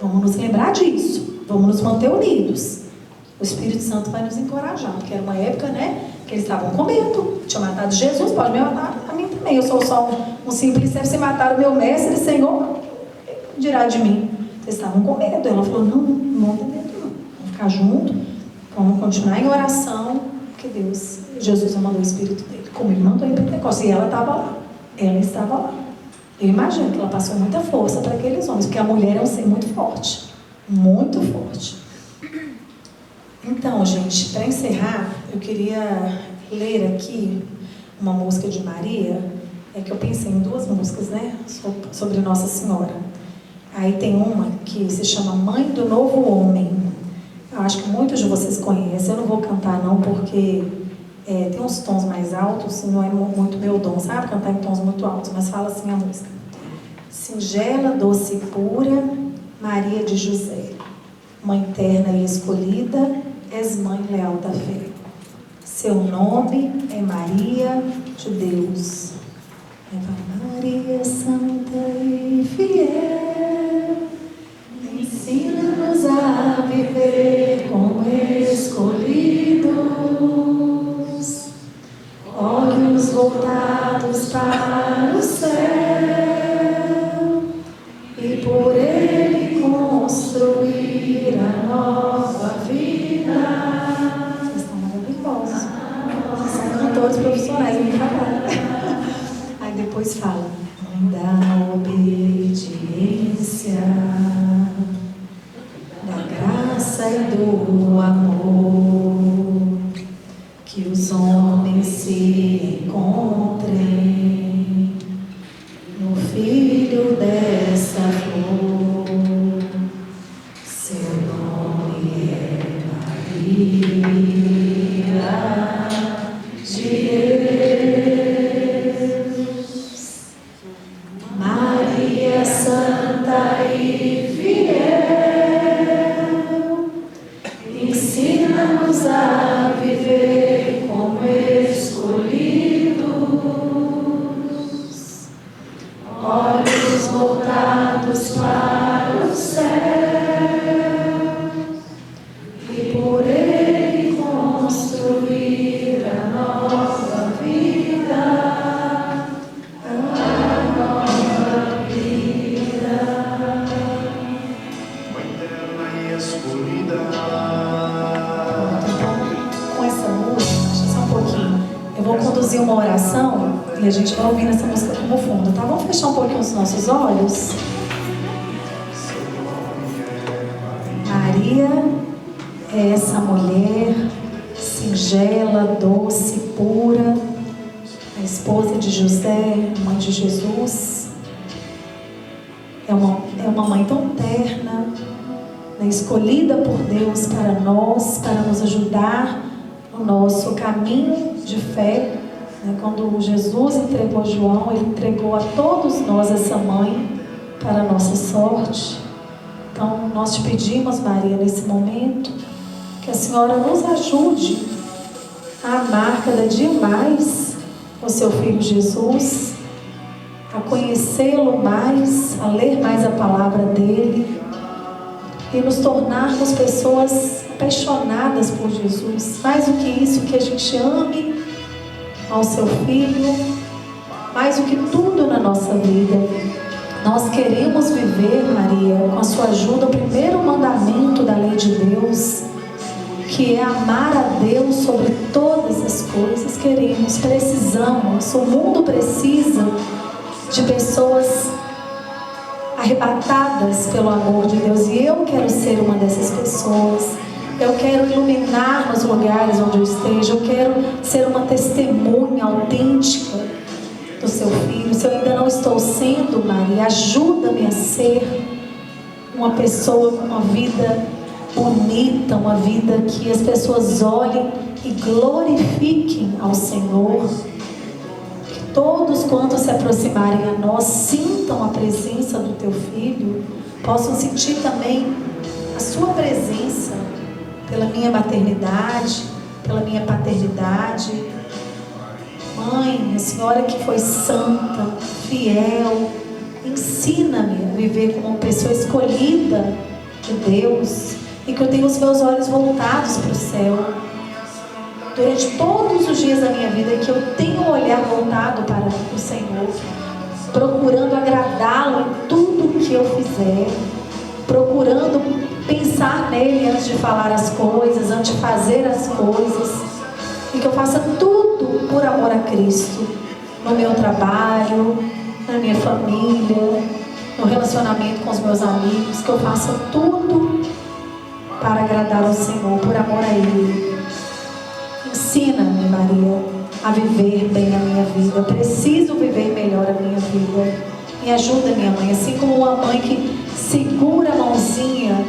Vamos nos lembrar disso. Vamos nos manter unidos. O Espírito Santo vai nos encorajar. Porque era uma época, né, que eles estavam com medo. Tinha matado Jesus, pode me matar a mim também. Eu sou só um simples servo. Se matar o meu mestre, Senhor, dirá de mim. Eles estavam com medo. Ela falou, não tem medo não. Vamos ficar juntos. Vamos continuar em oração, porque Jesus mandou o Espírito dele, como ele mandou em Pentecostes. E ela estava lá. Ela estava lá. Eu imagino que ela passou muita força para aqueles homens, porque a mulher é um ser muito forte. Muito forte. Então, gente, para encerrar, eu queria ler aqui uma música de Maria. É que eu pensei em duas músicas, né? Sobre Nossa Senhora. Aí tem uma que se chama Mãe do Novo Homem. Eu acho que muitos de vocês conhecem. Eu não vou cantar não, porque tem uns tons mais altos e não é muito meu dom, sabe? Cantar em tons muito altos, mas fala assim a música. Singela, doce e pura, Maria de José, Mãe terna e escolhida, és mãe leal da fé. Seu nome é Maria de Deus. Maria santa e fiel, ensina-nos a viver como escolhidos, olhos voltados para o céu, e por ele construir a nova vida. Vocês estão maravilhosos. São cantores profissionais, me falaram. Aí depois fala, mãe da obediência, da graça e do amor, que os homens se encontrem no Filho dessa flor. Seu nome é Maria de Deus, Maria santa e fiel, ensina-nos a viver como escolhidos, olhos voltados para o céu, e por ele construir a nova vida, a nova vida. Mãe terna e escolhida. Com essa música, deixa só um pouquinho. Eu vou conduzir uma oração e a gente vai ouvindo essa música como fundo, tá? Vamos fechar um pouquinho os nossos olhos. Maria é essa mulher singela, doce, pura, a esposa de José, mãe de Jesus. É uma mãe tão terna, né, escolhida por Deus para nós, para nos ajudar no nosso caminho de fé. Né? Quando Jesus entregou João, ele entregou a todos nós essa mãe para a nossa sorte. Então, nós te pedimos, Maria, nesse momento, que a Senhora nos ajude a amar cada dia mais o seu Filho Jesus, a conhecê-lo mais, a ler mais a palavra dele e nos tornarmos pessoas apaixonadas por Jesus. Mais do que isso, que a gente ame ao seu Filho, mais do que tudo na nossa vida. Nós queremos viver, Maria, com a sua ajuda, o primeiro mandamento da lei de Deus, que é amar a Deus sobre todas as coisas. Precisamos, o mundo precisa de pessoas arrebatadas pelo amor de Deus, e eu quero ser uma dessas pessoas. Eu quero iluminar nos lugares onde eu esteja. Eu quero ser uma testemunha autêntica do seu filho. Se eu ainda não estou sendo, Maria, ajuda-me a ser uma pessoa com uma vida bonita, uma vida que as pessoas olhem e glorifiquem ao Senhor. Que todos quantos se aproximarem a nós sintam a presença do teu filho, possam sentir também a sua presença pela minha maternidade, pela minha paternidade. Mãe, a senhora que foi santa, fiel, ensina-me a viver como uma pessoa escolhida de Deus e que eu tenha os meus olhos voltados para o céu durante todos os dias da minha vida, que eu tenha um olhar voltado para o Senhor, procurando agradá-lo em tudo que eu fizer, procurando pensar nele antes de falar as coisas, antes de fazer as coisas, e que eu faça tudo por amor a Cristo, no meu trabalho, na minha família, no relacionamento com os meus amigos, que eu faça tudo para agradar ao Senhor, por amor a Ele. Ensina-me, Maria, a viver bem a minha vida. Eu preciso viver melhor a minha vida. Me ajuda, minha mãe, assim como uma mãe que segura a mãozinha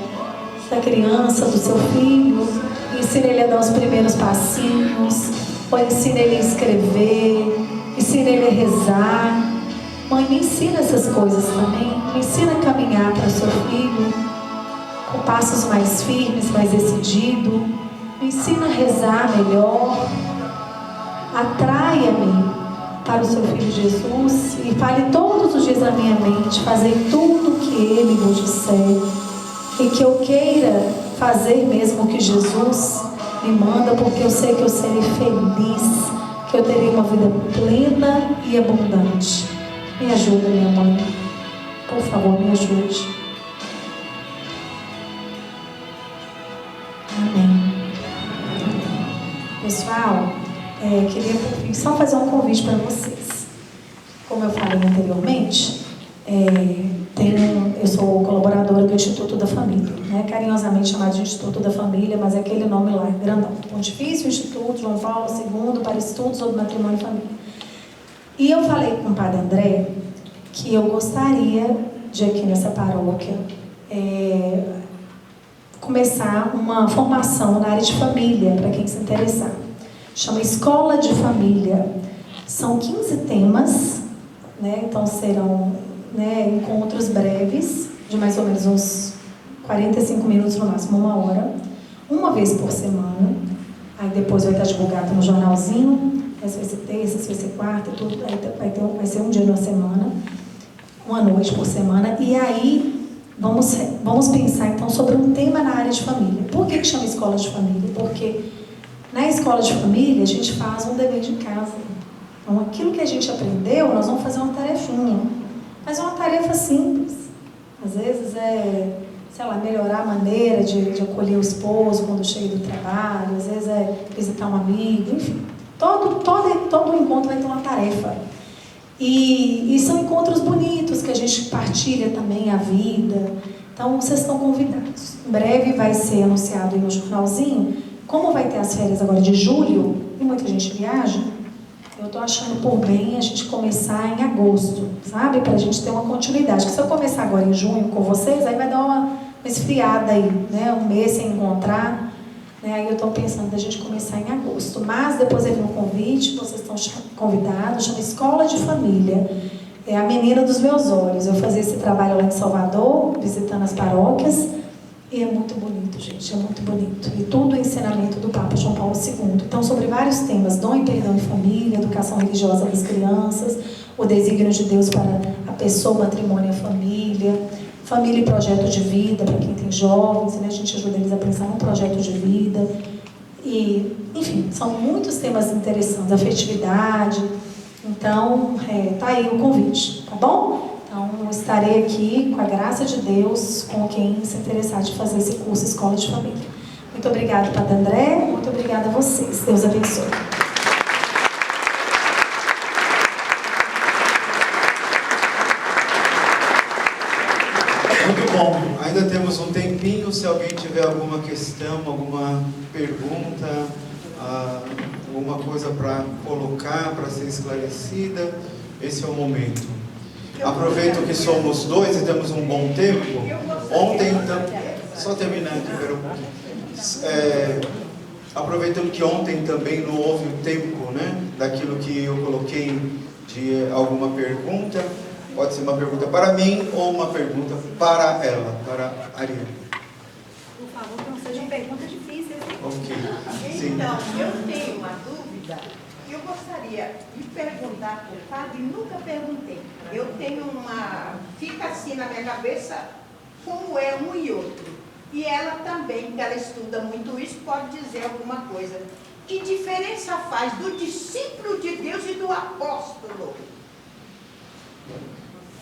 da criança, do seu filho, ensina ele a dar os primeiros passinhos, ou ensina ele a escrever, ensina ele a rezar. Mãe, me ensina essas coisas também. Me ensina a caminhar para o seu filho com passos mais firmes, mais decididos. Me ensina a rezar melhor. Atraia-me para o seu filho Jesus e fale todos os dias na minha mente, fazer tudo o que Ele vos disser, e que eu queira fazer mesmo o que Jesus me manda, porque eu sei que eu serei feliz, que eu terei uma vida plena e abundante. Me ajuda, minha mãe, por favor, me ajude. Amém. Pessoal, queria por fim só fazer um convite para vocês. Como eu falei anteriormente, eu sou colaboradora do Instituto da Família, né? Carinhosamente chamado de Instituto da Família, mas é aquele nome lá, grandão. Pontifício Instituto João Paulo II para Estudos sobre Matrimônio e Família. E eu falei com o Padre André que eu gostaria de, aqui nessa paróquia, começar uma formação na área de família, para quem se interessar. Chama Escola de Família. São 15 temas, né? Então serão, né, encontros breves, de mais ou menos uns 45 minutos, no máximo uma hora, uma vez por semana. Aí depois vai estar divulgado no jornalzinho. Essa vai ser terça, essa vai ser quarta, tudo. Aí vai ser um dia na semana, uma noite por semana. E aí vamos pensar então sobre um tema na área de família. Por que chama Escola de Família? Porque na Escola de Família a gente faz um dever de casa. Então aquilo que a gente aprendeu, nós vamos fazer uma tarefinha. Mas é uma tarefa simples. Às vezes sei lá, melhorar a maneira de acolher o esposo quando chega do trabalho. Às vezes é visitar um amigo, enfim. Todo encontro vai ter uma tarefa. E são encontros bonitos, que a gente partilha também a vida. Então, vocês estão convidados. Em breve vai ser anunciado aí no jornalzinho. Como vai ter as férias agora de julho, e muita gente viaja, eu estou achando por bem a gente começar em agosto, sabe? Para a gente ter uma continuidade. Porque se eu começar agora em junho com vocês, aí vai dar uma esfriada aí, né? Um mês sem encontrar. Aí eu estou pensando da gente começar em agosto. Mas depois eu vi um convite, vocês estão convidados, chama Escola de Família. É a menina dos meus olhos. Eu fazia esse trabalho lá em Salvador, visitando as paróquias. E é muito bonito, gente, é muito bonito. E tudo é ensinamento do Papa João Paulo II. Então, sobre vários temas: dom e perdão em família, educação religiosa das crianças, o desígnio de Deus para a pessoa, o matrimônio e a família, família e projeto de vida, para quem tem jovens, né? A gente ajuda eles a pensar num projeto de vida. E, enfim, são muitos temas interessantes, afetividade. Então, tá aí o convite, tá bom? Então, estarei aqui, com a graça de Deus, com quem se interessar de fazer esse curso Escola de Família. Muito obrigada, Padre André. Muito obrigada a vocês. Deus abençoe. Muito bom. Bom, ainda temos um tempinho. Se alguém tiver alguma questão, alguma pergunta, alguma coisa para colocar, para ser esclarecida, esse é o momento. Aproveito que somos dois e temos um bom tempo. Ontem, então, só terminando, aproveitando que ontem também não houve o tempo, né, daquilo que eu coloquei de alguma pergunta. Pode ser uma pergunta para mim ou uma pergunta para ela, para a Ariane. Por favor, que não sejam perguntas difíceis, hein? Ok. Sim. Então, eu tenho uma dúvida que eu gostaria de perguntar para o padre, nunca perguntei. Eu tenho fica assim na minha cabeça como é um e outro. E ela também, que ela estuda muito isso, pode dizer alguma coisa. Que diferença faz do discípulo de Deus e do apóstolo?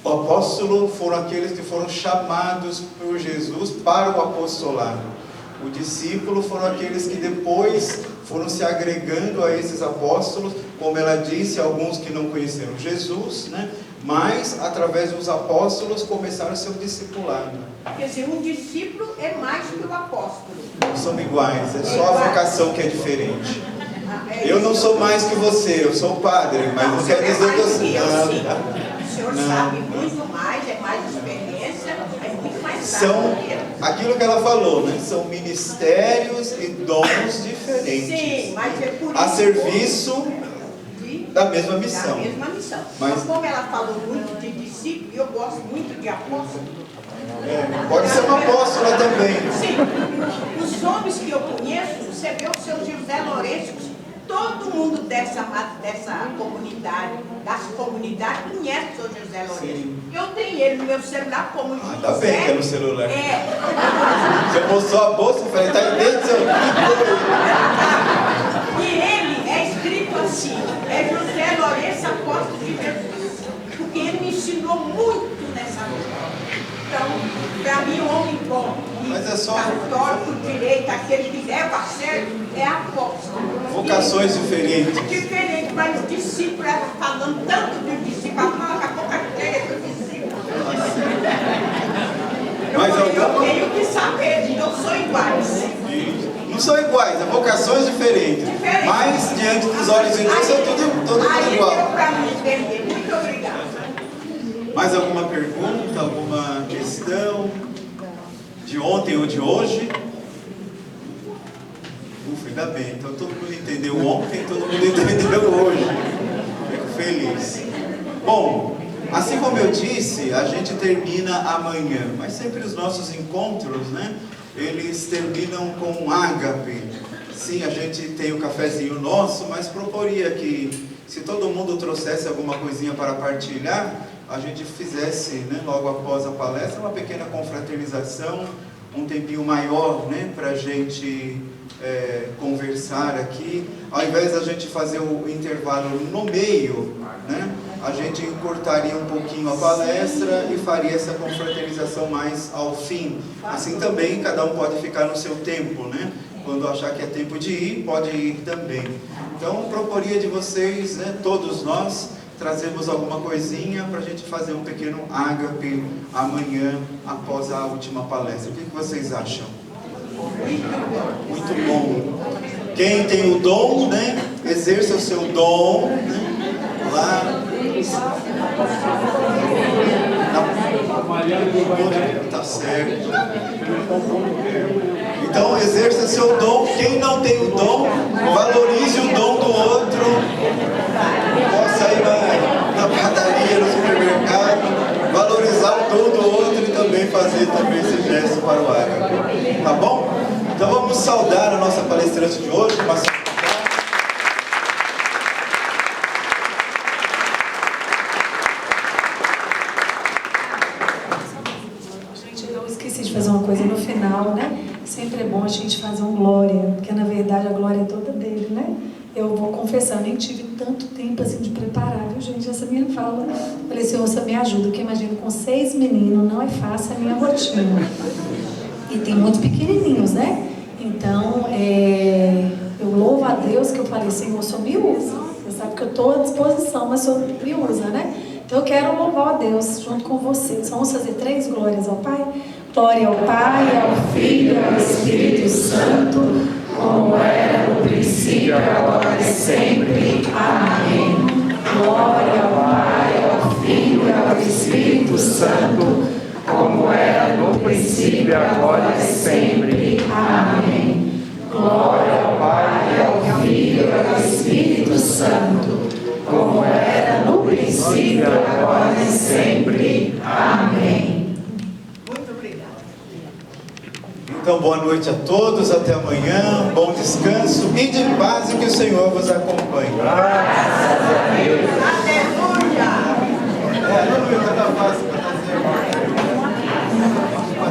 O apóstolo foram aqueles que foram chamados por Jesus para o apostolado. O discípulo foram aqueles que depois foram se agregando a esses apóstolos, como ela disse, alguns que não conheceram Jesus, né? Mas através dos apóstolos começaram seu discipulado. Quer dizer, um discípulo é mais que o apóstolo. Não são iguais, é só a vocação que é diferente. Eu não sou mais que você, eu sou padre, mas não quer dizer que você... O senhor sabe muito mais, é mais experiência, é muito mais são aquilo que ela falou, né? São ministérios e dons diferentes. Sim, mas é por isso a serviço da mesma missão. Da mesma missão. Mas como ela falou muito de discípulo, eu gosto muito de apóstolo. Pode ser uma apóstola também. Sim. Os homens que eu conheço, você vê o seu José Lourenço, todo mundo dessa comunidade, das comunidades, conhece o seu José Lourenço. Sim. Eu tenho ele no meu celular como José. Tá bem que é no celular. É. Você mostrou a bolsa, eu falei, tá aí dentro do seu... E ele é escrito assim, é José Lourenço, apóstolo de Jesus. Porque ele me ensinou muito nessa vida. Então, para mim, o homem bom, católico, direito, aquele que leva a sério, é apóstolo. Vocações diferentes. Diferente, mas o discípulo, ela falando tanto do discípulo, daqui a pouco chega do discípulo. Eu tenho que saber, não são iguais. Não são iguais, são vocações diferentes. Mas, diante dos olhos de Deus, são todo igual. Aí, para mim entender. Muito obrigada. Mais alguma pergunta, alguma questão de ontem ou de hoje? Ufa, ainda bem. Então todo mundo entendeu ontem, todo mundo entendeu hoje. Fico feliz. Bom, assim como eu disse, a gente termina amanhã, mas sempre os nossos encontros, né? Eles terminam com ágape. Sim, a gente tem o cafezinho nosso, mas proporia que, se todo mundo trouxesse alguma coisinha para partilhar, a gente fizesse, né, logo após a palestra, uma pequena confraternização, um tempinho maior, né, para a gente conversar aqui. Ao invés da gente fazer o intervalo no meio, né, a gente encurtaria um pouquinho a palestra e faria essa confraternização mais ao fim. Assim também, cada um pode ficar no seu tempo, né? Quando achar que é tempo de ir, pode ir também. Então, proporia de vocês, né, todos nós, trazemos alguma coisinha para a gente fazer um pequeno ágape amanhã, após a última palestra. O que vocês acham? Muito bom. Quem tem o dom, né? Exerça o seu dom, né? Lá. Tá certo. Então, exerça seu dom. Quem não tem o dom, valorize o dom do outro. Possa ir na padaria, no supermercado, valorizar o dom do outro e também fazer também esse gesto para o ágape. Tá bom? Então vamos saudar a nossa palestrante de hoje. Gente, eu esqueci de fazer uma coisa no final, né? Sempre é bom a gente fazer um glória, porque na verdade a glória é toda dele, né? Eu vou confessar, nem tive tanto tempo assim de preparar, viu, gente? Essa minha fala. Falei, Senhor, você me ajuda, porque imagino com 6 meninos não é fácil a minha rotina. E tem muitos pequenininhos, né? Então, eu louvo a Deus que eu falei, Senhor, o Senhor me usa. Você sabe que eu estou à disposição, mas o Senhor me usa, né? Então, eu quero louvar a Deus junto com vocês. Vamos fazer 3 glórias ao Pai? Glória ao Pai, ao Filho e ao Espírito Santo, como era no princípio, agora e sempre. Amém. Glória ao Pai, ao Filho e ao Espírito Santo, como era no princípio, agora e sempre. Amém. Glória ao Pai, ao Filho e ao Espírito Santo, como era no princípio, agora e sempre. Amém. Então, boa noite a todos, até amanhã, bom descanso e de paz, e que o Senhor vos acompanhe. Graças a Deus. Aleluia! Aleluia, tá fácil para fazer.